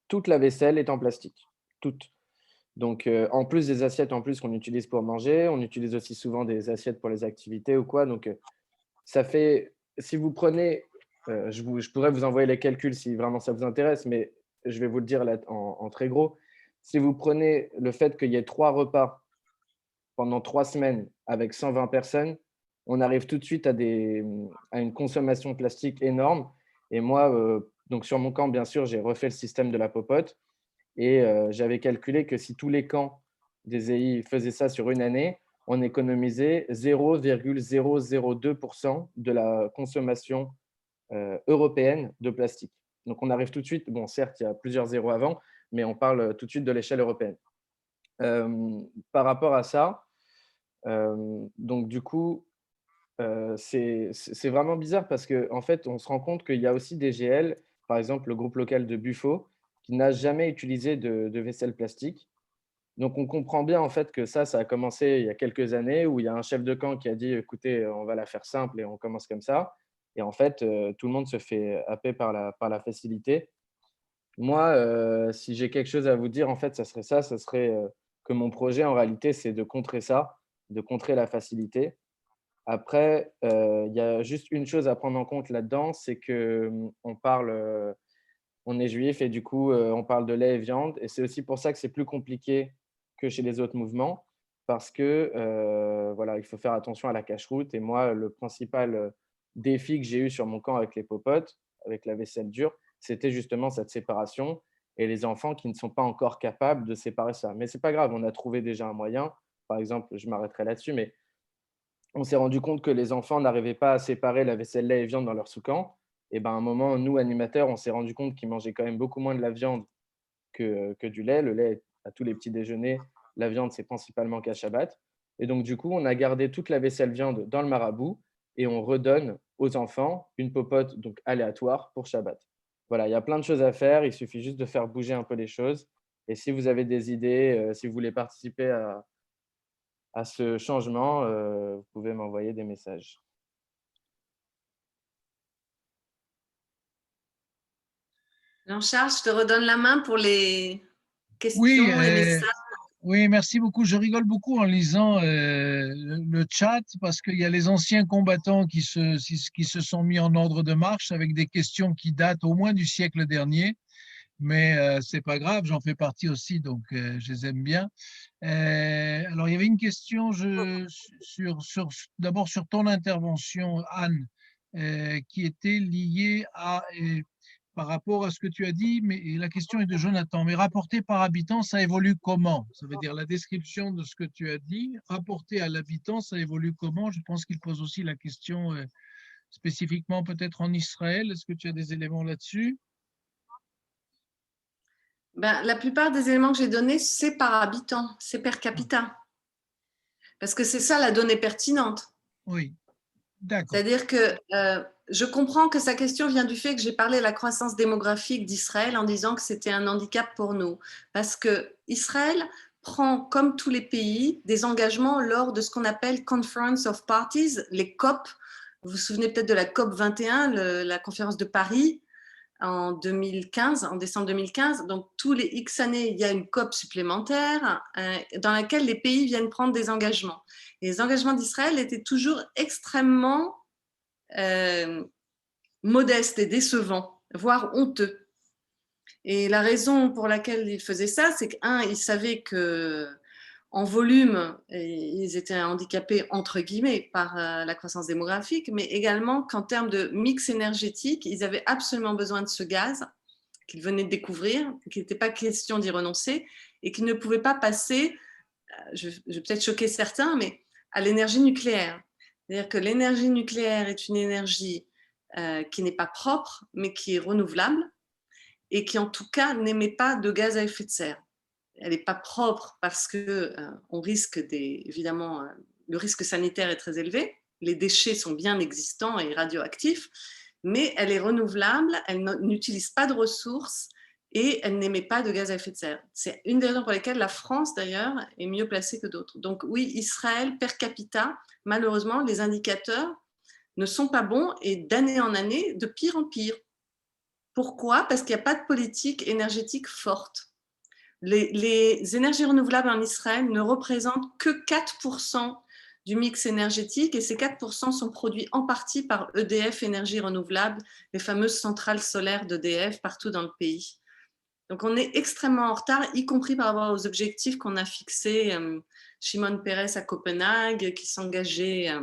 toute la vaisselle est en plastique, toute. Donc, en plus des assiettes en plus qu'on utilise pour manger, on utilise aussi souvent des assiettes pour les activités ou quoi. Donc, ça fait, si vous prenez, je pourrais vous envoyer les calculs si vraiment ça vous intéresse, mais je vais vous le dire là en très gros. Si vous prenez le fait qu'il y ait 3 repas pendant 3 semaines avec 120 personnes, on arrive tout de suite à une consommation plastique énorme. Et moi, donc sur mon camp, bien sûr, j'ai refait le système de la popote. Et j'avais calculé que si tous les camps des EI faisaient ça sur une année, on économisait 0,002% de la consommation européenne de plastique. Donc, on arrive tout de suite, bon, certes, il y a plusieurs zéros avant, mais on parle tout de suite de l'échelle européenne. Par rapport à ça, donc du coup, c'est vraiment bizarre parce qu'en fait, on se rend compte qu'il y a aussi des GL, par exemple le groupe local de Buffo, qui n'a jamais utilisé de vaisselle plastique. Donc on comprend bien en fait que ça a commencé il y a quelques années où il y a un chef de camp qui a dit: «Écoutez, on va la faire simple et on commence comme ça» et en fait, tout le monde se fait happer par la facilité. Moi, si j'ai quelque chose à vous dire, en fait, ça serait, que mon projet en réalité, c'est de contrer ça, de contrer la facilité. Après, il y a juste une chose à prendre en compte là-dedans, c'est que, on est juif et du coup, on parle de lait et viande et c'est aussi pour ça que c'est plus compliqué que chez les autres mouvements parce que, voilà, il faut faire attention à la cache-route et moi, le principal, défi que j'ai eu sur mon camp avec les popotes, avec la vaisselle dure, c'était justement cette séparation et les enfants qui ne sont pas encore capables de séparer ça. Mais c'est pas grave, on a trouvé déjà un moyen. Par exemple, je m'arrêterai là-dessus, mais on s'est rendu compte que les enfants n'arrivaient pas à séparer la vaisselle lait et viande dans leur sous-camp et ben, à un moment, nous, animateurs, on s'est rendu compte qu'ils mangeaient quand même beaucoup moins de la viande que du lait. Le lait à tous les petits déjeuners, la viande, c'est principalement qu'à Shabbat et donc du coup, on a gardé toute la vaisselle viande dans le marabout et on redonne aux enfants une popote donc aléatoire pour Shabbat. Voilà, il y a plein de choses à faire, il suffit juste de faire bouger un peu les choses et si vous avez des idées, si vous voulez participer à ce changement, vous pouvez m'envoyer des messages. Jean-Charles, je te redonne la main pour les Oui, questions et messages. oui, merci beaucoup. Je rigole beaucoup en lisant le chat parce qu'il y a les anciens combattants qui se sont mis en ordre de marche avec des questions qui datent au moins du siècle dernier. Mais c'est pas grave, j'en fais partie aussi, donc je les aime bien. Alors, il y avait une question d'abord sur ton intervention, Anne, qui était liée par rapport à ce que tu as dit, mais et la question est de Jonathan, mais rapporté par habitant, ça évolue comment? Ça veut dire la description de ce que tu as dit, rapporté à l'habitant, ça évolue comment? Je pense qu'il pose aussi la question spécifiquement peut-être en Israël. Est-ce que tu as des éléments là-dessus? Ben, la plupart des éléments que j'ai donnés, c'est par habitant, c'est per capita. Parce que c'est ça la donnée pertinente. Oui, d'accord. C'est-à-dire que je comprends que sa question vient du fait que j'ai parlé de la croissance démographique d'Israël en disant que c'était un handicap pour nous. Parce que Israël prend, comme tous les pays, des engagements lors de ce qu'on appelle Conference of Parties, les COP. Vous vous souvenez peut-être de la COP 21, la conférence de Paris, en 2015, en décembre 2015. Donc, tous les X années, il y a une COP supplémentaire dans laquelle les pays viennent prendre des engagements. Et les engagements d'Israël étaient toujours extrêmement modestes et décevants, voire honteux. Et la raison pour laquelle il faisait ça, c'est qu'un, il savait que en volume, ils étaient handicapés entre guillemets par la croissance démographique, mais également qu'en termes de mix énergétique, ils avaient absolument besoin de ce gaz qu'ils venaient de découvrir, qu'il n'était pas question d'y renoncer et qu'ils ne pouvaient pas passer, je vais peut-être choquer certains, mais à l'énergie nucléaire. C'est-à-dire que l'énergie nucléaire est une énergie qui n'est pas propre, mais qui est renouvelable et qui en tout cas n'émet pas de gaz à effet de serre. Elle n'est pas propre parce que on risque évidemment, le risque sanitaire est très élevé. Les déchets sont bien existants et radioactifs, mais elle est renouvelable, elle n'utilise pas de ressources et elle n'émet pas de gaz à effet de serre. C'est une des raisons pour lesquelles la France, d'ailleurs, est mieux placée que d'autres. Donc oui, Israël, per capita, malheureusement, les indicateurs ne sont pas bons et d'année en année, de pire en pire. Pourquoi? Parce qu'il n'y a pas de politique énergétique forte. Les énergies renouvelables en Israël ne représentent que 4% du mix énergétique et ces 4% sont produits en partie par EDF Énergie Renouvelable, les fameuses centrales solaires d'EDF partout dans le pays. Donc on est extrêmement en retard, y compris par rapport aux objectifs qu'on a fixés. Shimon Peres à Copenhague qui s'engageait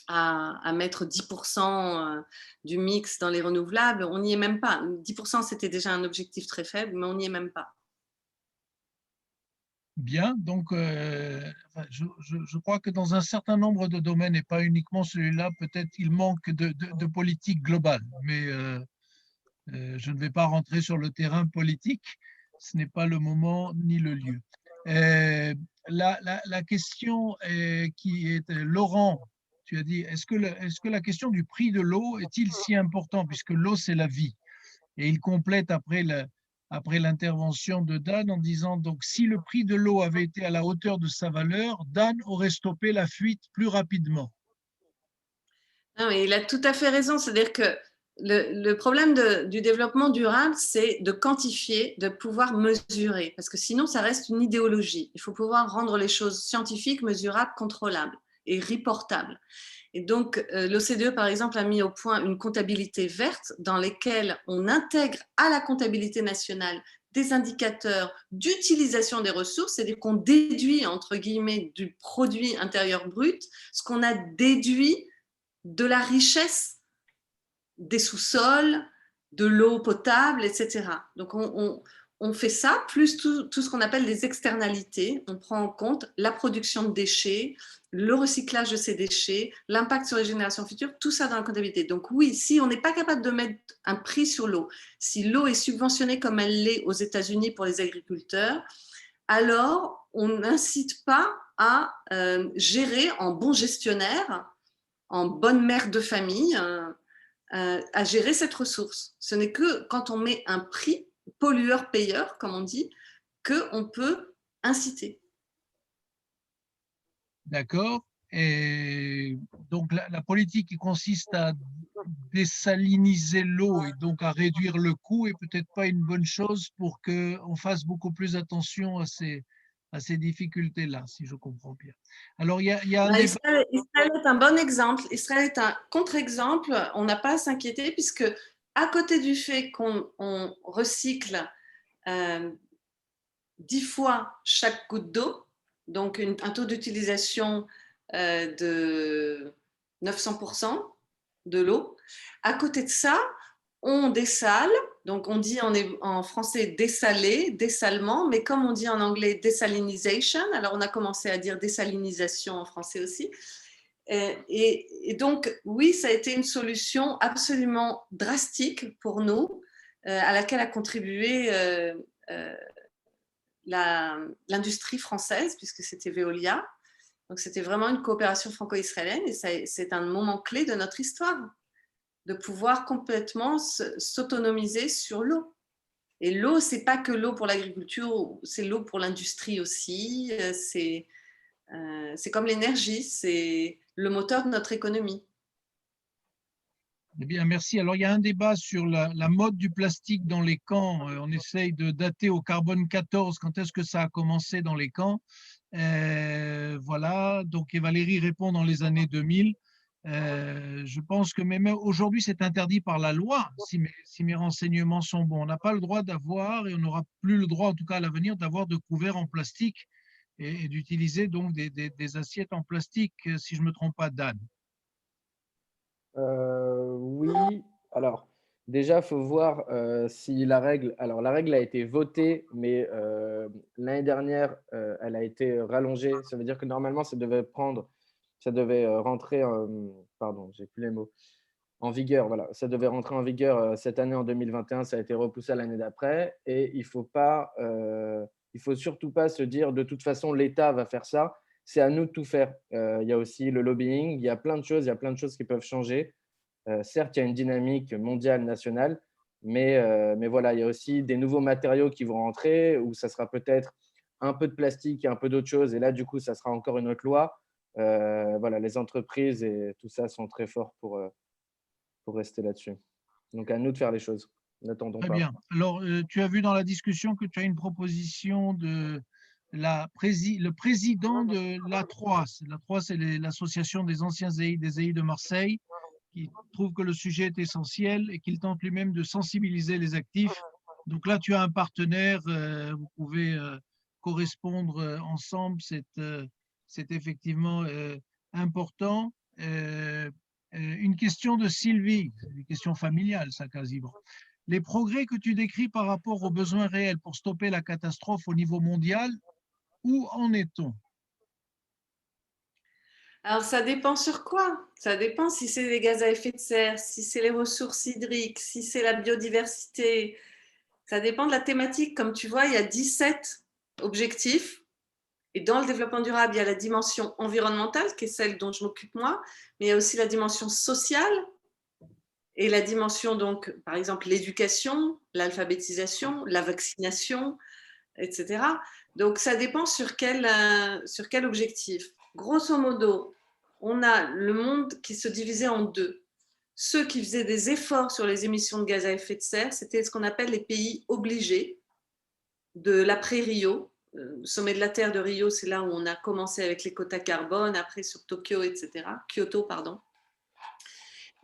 à mettre 10% du mix dans les renouvelables, on n'y est même pas. 10%, c'était déjà un objectif très faible, mais on n'y est même pas. Bien, donc je crois que dans un certain nombre de domaines, et pas uniquement celui-là, peut-être il manque de politique globale, mais je ne vais pas rentrer sur le terrain politique, ce n'est pas le moment ni le lieu. La question qui est, Laurent, Tu as dit, est-ce que la question du prix de l'eau est-il si important, puisque l'eau, c'est la vie? Et il complète après l'intervention de Dan en disant, donc, si le prix de l'eau avait été à la hauteur de sa valeur, Dan aurait stoppé la fuite plus rapidement. Non, mais il a tout à fait raison. C'est-à-dire que le problème du développement durable, c'est de quantifier, de pouvoir mesurer, parce que sinon, ça reste une idéologie. Il faut pouvoir rendre les choses scientifiques, mesurables, contrôlables et reportables. Et donc, l'OCDE, par exemple, a mis au point une comptabilité verte dans laquelle on intègre à la comptabilité nationale des indicateurs d'utilisation des ressources, c'est-à-dire qu'on déduit, entre guillemets, du produit intérieur brut, ce qu'on a déduit de la richesse des sous-sols, de l'eau potable, etc. Donc, on fait ça, plus tout ce qu'on appelle les externalités. On prend en compte la production de déchets, le recyclage de ces déchets, l'impact sur les générations futures, tout ça dans la comptabilité. Donc oui, si on n'est pas capable de mettre un prix sur l'eau, si l'eau est subventionnée comme elle l'est aux États-Unis pour les agriculteurs, alors on n'incite pas à gérer en bon gestionnaire, en bonne mère de famille, à gérer cette ressource. Ce n'est que quand on met un prix pollueur-payeur, comme on dit, qu'on peut inciter. D'accord? Et donc, la politique qui consiste à désaliniser l'eau et donc à réduire le coût est peut-être pas une bonne chose pour qu'on fasse beaucoup plus attention à ces difficultés-là, si je comprends bien. Alors, il y a un débat. Israël est un bon exemple. Israël est un contre-exemple. On n'a pas à s'inquiéter puisque, à côté du fait qu'on recycle 10 fois chaque goutte d'eau, donc un taux d'utilisation de 900% de l'eau. À côté de ça, on dessale, donc on dit en français dessaler, dessalement, mais comme on dit en anglais desalinization, alors on a commencé à dire désalinisation en français aussi. Et donc, oui, ça a été une solution absolument drastique pour nous, à laquelle a contribué l'industrie française, puisque c'était Veolia. Donc, c'était vraiment une coopération franco-israélienne et c'est un moment clé de notre histoire, de pouvoir complètement s'autonomiser sur l'eau. Et l'eau, ce n'est pas que l'eau pour l'agriculture, c'est l'eau pour l'industrie aussi. C'est comme l'énergie, c'est le moteur de notre économie. Eh bien, merci. Alors, il y a un débat sur la mode du plastique dans les camps. On essaye de dater au carbone 14 quand est-ce que ça a commencé dans les camps. Voilà, donc et Valérie répond dans les années 2000. Je pense que même aujourd'hui, c'est interdit par la loi, si mes renseignements sont bons. On n'a pas le droit d'avoir, et on n'aura plus le droit, en tout cas à l'avenir, d'avoir de couverts en plastique et d'utiliser donc des assiettes en plastique, si je ne me trompe pas, Dan. Oui, alors déjà, il faut voir si la règle. Alors, la règle a été votée, mais l'année dernière, elle a été rallongée. Ça veut dire que normalement, ça devait rentrer, pardon, j'ai plus les mots, en vigueur. Voilà, ça devait rentrer en vigueur cette année en 2021. Ça a été repoussé à l'année d'après. Et il faut surtout pas se dire de toute façon, l'État va faire ça. C'est à nous de tout faire. Il y a aussi le lobbying. Il y a plein de choses qui peuvent changer. Certes, il y a une dynamique mondiale, nationale, mais voilà, il y a aussi des nouveaux matériaux qui vont rentrer, où ça sera peut-être un peu de plastique et un peu d'autres choses. Et là, du coup, ça sera encore une autre loi. Voilà, les entreprises et tout ça sont très forts pour rester là-dessus. Donc, à nous de faire les choses. N'attendons Très pas. bien. Alors, tu as vu dans la discussion que tu as une proposition de le président de l'A3. L'A3, c'est l'association des anciens des EI de Marseille, qui trouve que le sujet est essentiel et qu'il tente lui-même de sensibiliser les actifs. Donc là, tu as un partenaire, vous pouvez correspondre ensemble, c'est effectivement important. Une question de Sylvie, une question familiale, ça quasiment. Les progrès que tu décris par rapport aux besoins réels pour stopper la catastrophe au niveau mondial, où en est-on? Alors, ça dépend sur quoi? Ça dépend si c'est les gaz à effet de serre, si c'est les ressources hydriques, si c'est la biodiversité. Ça dépend de la thématique. Comme tu vois, il y a 17 objectifs Et dans le développement durable, il y a la dimension environnementale, qui est celle dont je m'occupe moi, mais il y a aussi la dimension sociale et la dimension, donc, par exemple, l'éducation, l'alphabétisation, la vaccination, etc. Donc, ça dépend sur quel objectif. Grosso modo, on a le monde qui se divisait en deux. Ceux qui faisaient des efforts sur les émissions de gaz à effet de serre, c'était ce qu'on appelle les pays obligés de l'après-Rio. Le sommet de la Terre de Rio, c'est là où on a commencé avec les quotas carbone, après sur Tokyo, etc. Kyoto, pardon.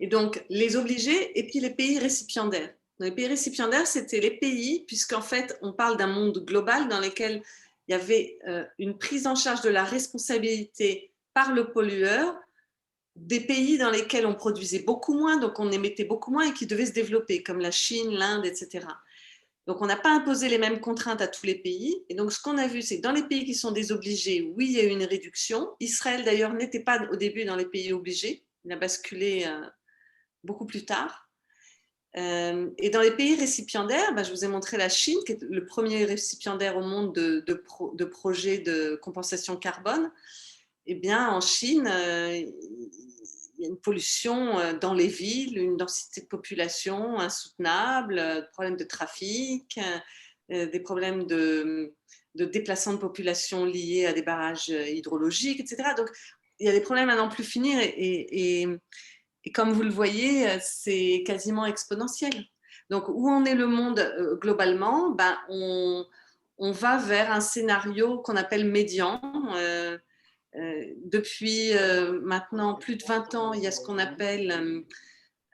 Et donc, les obligés et puis les pays récipiendaires. Les pays récipiendaires, c'était les pays, puisqu'en fait, on parle d'un monde global dans lequel il y avait une prise en charge de la responsabilité par le pollueur des pays dans lesquels on produisait beaucoup moins, donc on émettait beaucoup moins et qui devaient se développer, comme la Chine, l'Inde, etc. Donc, on n'a pas imposé les mêmes contraintes à tous les pays. Et donc, ce qu'on a vu, c'est que dans les pays qui sont désobligés, oui, il y a eu une réduction. Israël, d'ailleurs, n'était pas au début dans les pays obligés. Il a basculé beaucoup plus tard. Et dans les pays récipiendaires, je vous ai montré la Chine, qui est le premier récipiendaire au monde de projets de compensation carbone. Eh bien, en Chine, il y a une pollution dans les villes, une densité de population insoutenable, des problèmes de trafic, des problèmes de déplacement de population liés à des barrages hydrologiques, etc. Donc, il y a des problèmes à n'en plus finir et comme vous le voyez, c'est quasiment exponentiel. Donc, où en est le monde globalement? On va vers un scénario qu'on appelle médian. Depuis maintenant plus de 20 ans, il y a ce qu'on appelle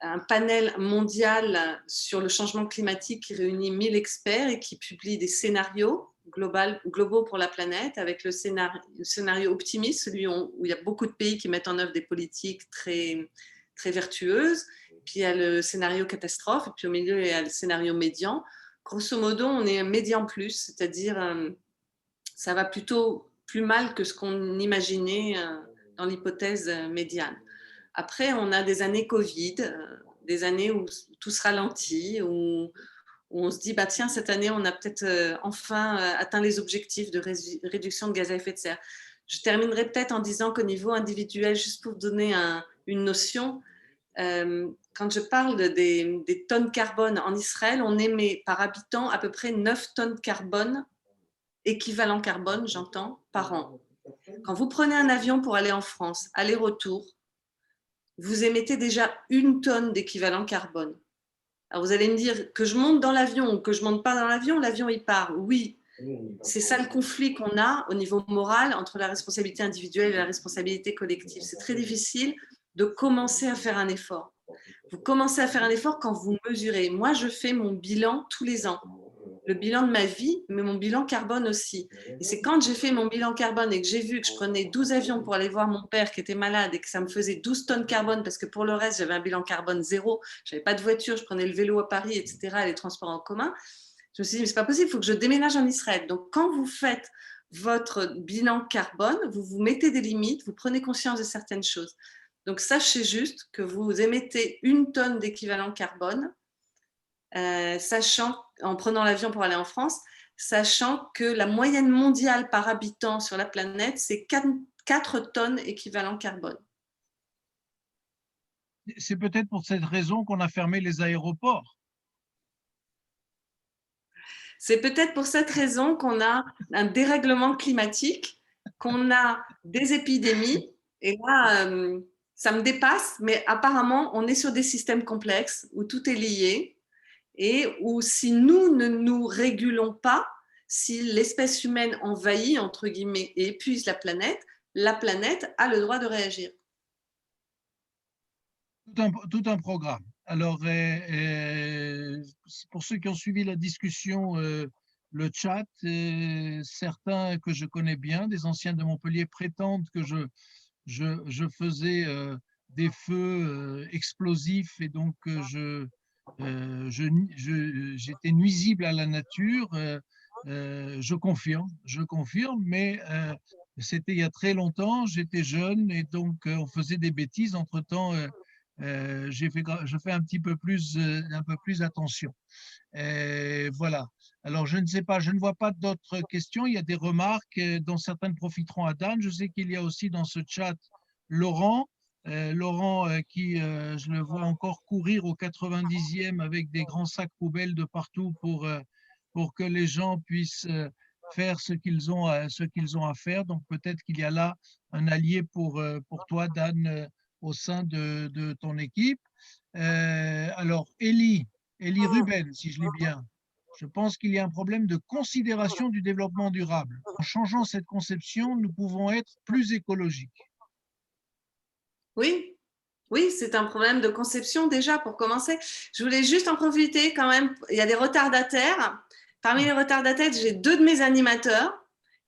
un panel mondial sur le changement climatique qui réunit 1000 experts et qui publie des scénarios globaux pour la planète, avec le scénario optimiste, celui où il y a beaucoup de pays qui mettent en œuvre des politiques très, très vertueuses. Puis il y a le scénario catastrophe, et puis au milieu, il y a le scénario médian. Grosso modo, on est médian plus, c'est-à-dire ça va plutôt plus mal que ce qu'on imaginait dans l'hypothèse médiane. Après, on a des années Covid, des années où tout se ralentit, où on se dit, tiens, cette année, on a peut-être enfin atteint les objectifs de réduction de gaz à effet de serre. Je terminerai peut-être en disant qu'au niveau individuel, juste pour vous donner une notion, quand je parle des tonnes carbone en Israël, on émet par habitant à peu près 9 tonnes carbone, équivalent carbone, j'entends, par an. Quand vous prenez un avion pour aller en France, aller-retour, vous émettez déjà 1 tonne d'équivalent carbone. Alors vous allez me dire que je monte dans l'avion ou que je ne monte pas dans l'avion il part. Oui, c'est ça le conflit qu'on a au niveau moral entre la responsabilité individuelle et la responsabilité collective. C'est très difficile de commencer à faire un effort. Vous commencez à faire un effort quand vous mesurez. Moi, je fais mon bilan tous les ans. Le bilan de ma vie, mais mon bilan carbone aussi. Et c'est quand j'ai fait mon bilan carbone et que j'ai vu que je prenais 12 avions pour aller voir mon père qui était malade et que ça me faisait 12 tonnes carbone parce que pour le reste, j'avais un bilan carbone zéro, je n'avais pas de voiture, je prenais le vélo à Paris, etc., les transports en commun. Je me suis dit, mais c'est pas possible, il faut que je déménage en Israël. Donc, quand vous faites votre bilan carbone, vous vous mettez des limites, vous prenez conscience de certaines choses. Donc, sachez juste que vous émettez 1 tonne d'équivalent carbone, sachant, en prenant l'avion pour aller en France, sachant que la moyenne mondiale par habitant sur la planète, c'est 4 tonnes équivalent carbone. C'est peut-être pour cette raison qu'on a fermé les aéroports. C'est peut-être pour cette raison qu'on a un dérèglement climatique, qu'on a des épidémies. Et là, ça me dépasse, mais apparemment, on est sur des systèmes complexes où tout est lié et où si nous ne nous régulons pas, si l'espèce humaine envahit, entre guillemets, et épuise la planète a le droit de réagir. Tout un programme. Alors, pour ceux qui ont suivi la discussion, le chat, certains que je connais bien, des anciens de Montpellier, prétendent que je faisais des feux explosifs et donc j'étais nuisible à la nature. Je confirme, mais c'était il y a très longtemps, j'étais jeune et donc on faisait des bêtises. Entre-temps, je fais un peu plus attention. Voilà. Alors, je ne sais pas, je ne vois pas d'autres questions. Il y a des remarques dont certaines profiteront à Dan. Je sais qu'il y a aussi dans ce chat Laurent. Laurent qui, je le vois encore courir au 90e avec des grands sacs poubelles de partout pour que les gens puissent faire ce qu'ils ont à faire. Donc, peut-être qu'il y a là un allié pour toi, Dan, au sein de ton équipe. Alors, Élie Ruben, si je lis bien, je pense qu'il y a un problème de considération du développement durable. En changeant cette conception, nous pouvons être plus écologiques. Oui, oui, c'est un problème de conception déjà pour commencer. Je voulais juste en profiter quand même. Il y a des retardataires. Parmi les retardataires, j'ai 2 de mes animateurs.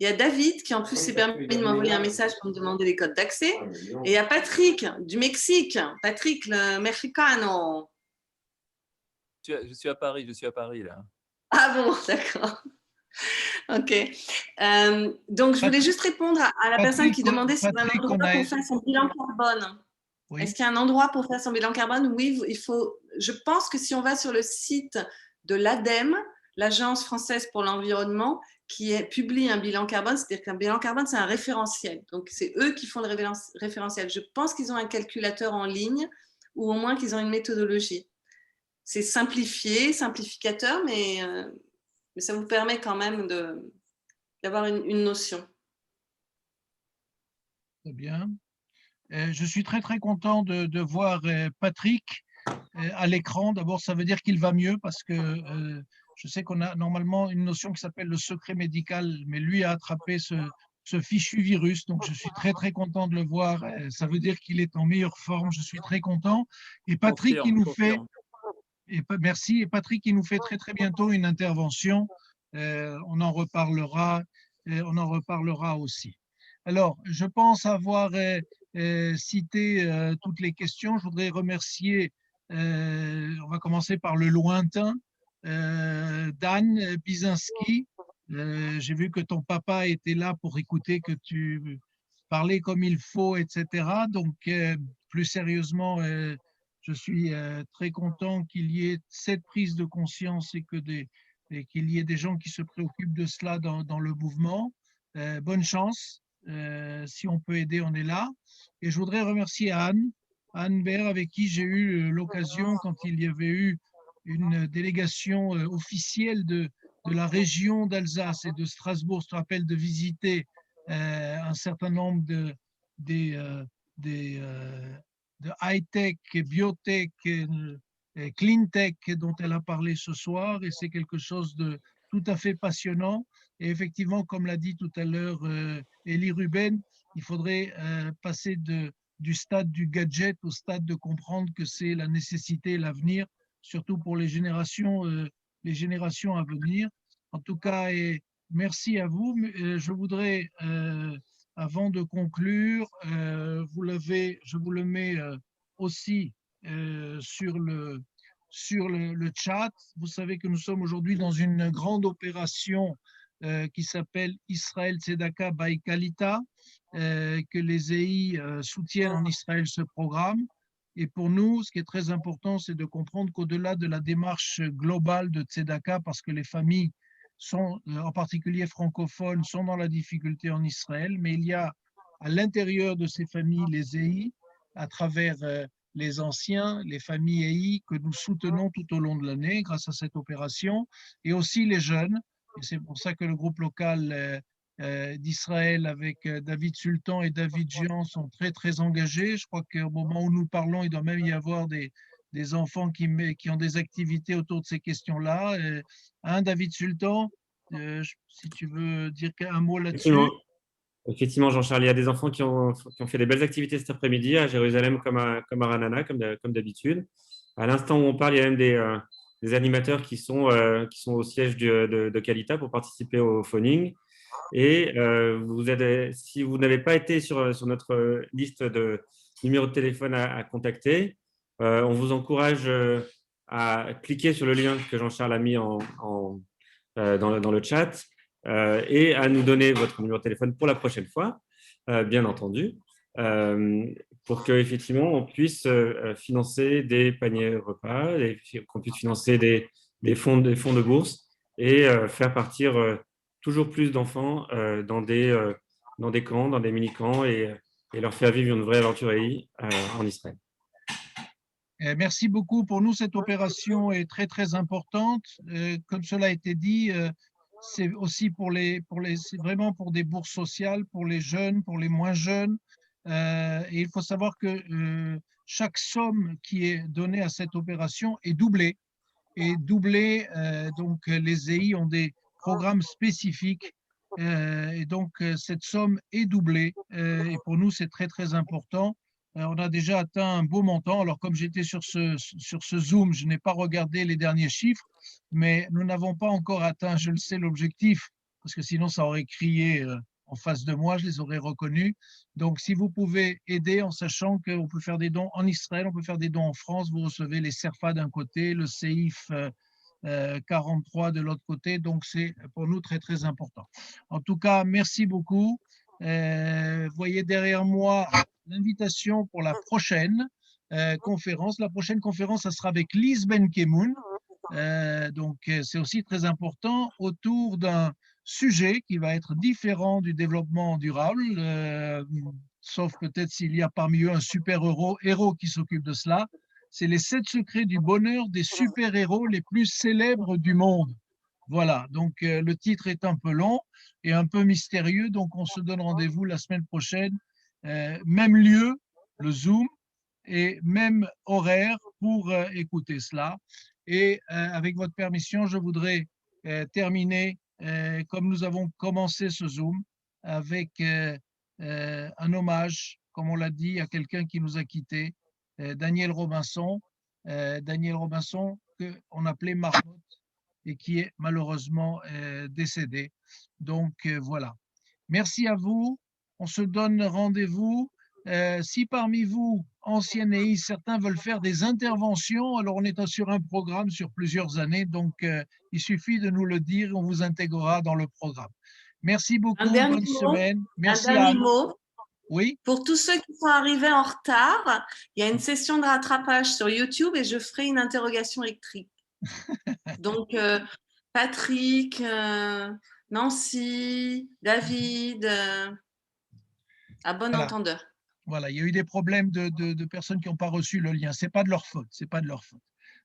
Il y a David qui en plus s'est permis de m'envoyer un message pour me demander les codes d'accès. Et il y a Patrick du Mexique. Patrick le Mexicano. Je suis à Paris là. Ah bon, d'accord. Ok. Donc, je voulais juste répondre à la personne qui demandait si on a un endroit pour faire son bilan carbone. Oui. Est-ce qu'il y a un endroit pour faire son bilan carbone? Oui, il faut. Je pense que si on va sur le site de l'ADEME, l'Agence française pour l'environnement, qui publie un bilan carbone, c'est-à-dire qu'un bilan carbone, c'est un référentiel. Donc, c'est eux qui font le référentiel. Je pense qu'ils ont un calculateur en ligne ou au moins qu'ils ont une méthodologie. C'est simplificateur, mais ça vous permet quand même d'avoir une notion. Très bien. Je suis très, très content de voir Patrick à l'écran. D'abord, ça veut dire qu'il va mieux parce que je sais qu'on a normalement une notion qui s'appelle le secret médical, mais lui a attrapé ce fichu virus. Donc, je suis très, très content de le voir. Ça veut dire qu'il est en meilleure forme. Je suis très content. Et Patrick, qui nous fait... merci. Et Patrick, qui nous fait très, très bientôt une intervention. On en reparlera aussi. Alors, je pense avoir cité toutes les questions. Je voudrais remercier, on va commencer par le lointain, Dan Bizinski. J'ai vu que ton papa était là pour écouter que tu parlais comme il faut, etc. Donc, plus sérieusement, je suis très content qu'il y ait cette prise de conscience et qu'il y ait des gens qui se préoccupent de cela dans le mouvement. Bonne chance. Si on peut aider, on est là. Et je voudrais remercier Anne Baer, avec qui j'ai eu l'occasion, quand il y avait eu une délégation officielle de la région d'Alsace et de Strasbourg, je te rappelle, de visiter un certain nombre de high-tech, biotech, clean-tech dont elle a parlé ce soir. Et c'est quelque chose de tout à fait passionnant. Et effectivement, comme l'a dit tout à l'heure Élie Ruben, il faudrait passer du stade du gadget au stade de comprendre que c'est la nécessité et l'avenir, surtout pour les générations à venir. En tout cas, et merci à vous. Je voudrais, avant de conclure, je vous le mets aussi sur le chat. Vous savez que nous sommes aujourd'hui dans une grande opération qui s'appelle Israël Tzedaka by Kalita, que les EI soutiennent en Israël ce programme. Et pour nous, ce qui est très important, c'est de comprendre qu'au-delà de la démarche globale de Tzedaka, parce que les familles sont, en particulier francophones, sont dans la difficulté en Israël, mais il y a à l'intérieur de ces familles les EI, à travers les anciens, les familles EI que nous soutenons tout au long de l'année grâce à cette opération, et aussi les jeunes. Et c'est pour ça que le groupe local d'Israël avec David Sultan et David Jean sont très, très engagés. Je crois qu'au moment où nous parlons, il doit même y avoir des enfants qui ont des activités autour de ces questions-là. David Sultan, si tu veux dire un mot là-dessus. Effectivement, Jean-Charles, il y a des enfants qui ont fait des belles activités cet après-midi à Jérusalem comme à Ranana, comme d'habitude. À l'instant où on parle, il y a même des animateurs qui sont au siège de Kalita pour participer au phoning. Et si vous n'avez pas été sur notre liste de numéros de téléphone à contacter, on vous encourage à cliquer sur le lien que Jean-Charles a mis dans le chat et à nous donner votre numéro de téléphone pour la prochaine fois, bien entendu, pour qu'effectivement, on puisse financer des paniers repas, qu'on puisse financer des fonds de bourse et faire partir toujours plus d'enfants dans des camps, dans des mini-camps et leur faire vivre une vraie aventure en Israël. Merci beaucoup. Pour nous, cette opération est très, très importante. Comme cela a été dit, c'est aussi c'est vraiment pour des bourses sociales, pour les jeunes, pour les moins jeunes. Et il faut savoir que chaque somme qui est donnée à cette opération est doublée. Donc, les EI ont des programmes spécifiques. Et donc, cette somme est doublée. Et pour nous, c'est très, très important. On a déjà atteint un beau montant. Alors, comme j'étais sur ce Zoom, je n'ai pas regardé les derniers chiffres, mais nous n'avons pas encore atteint, je le sais, l'objectif, parce que sinon, ça aurait crié en face de moi, je les aurais reconnus. Donc, si vous pouvez aider en sachant qu'on peut faire des dons en Israël, on peut faire des dons en France, vous recevez les CERFA d'un côté, le CEIF 43 de l'autre côté. Donc, c'est pour nous très, très important. En tout cas, merci beaucoup. Vous voyez derrière moi l'invitation pour la prochaine conférence. La prochaine conférence, ça sera avec Lise Benkemoun. Donc, c'est aussi très important autour d'un sujet qui va être différent du développement durable, sauf peut-être s'il y a parmi eux un super-héros qui s'occupe de cela. C'est les 7 secrets du bonheur des super-héros les plus célèbres du monde. Voilà, donc le titre est un peu long et un peu mystérieux, donc on se donne rendez-vous la semaine prochaine, même lieu, le Zoom, et même horaire pour écouter cela. Et avec votre permission, je voudrais terminer, comme nous avons commencé ce Zoom, avec un hommage, comme on l'a dit, à quelqu'un qui nous a quittés, Daniel Robinson. Daniel Robinson, qu'on appelait Marmotte, et qui est malheureusement décédé. Donc voilà. Merci à vous. On se donne rendez-vous. Si parmi vous, anciens EI, certains veulent faire des interventions, alors on est sur un programme sur plusieurs années, donc il suffit de nous le dire et on vous intégrera dans le programme. Merci beaucoup, bonne semaine. Merci un dernier Anne. mot. Oui. Pour tous ceux qui sont arrivés en retard, il y a une session de rattrapage sur YouTube et je ferai une interrogation électrique. Donc, Patrick, Nancy, David, à bon entendeur. Voilà, il y a eu des problèmes de personnes qui n'ont pas reçu le lien. Ce n'est pas de leur faute, c'est pas de leur faute.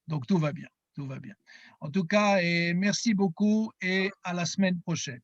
Donc tout va bien, tout va bien. En tout cas, et merci beaucoup et à la semaine prochaine.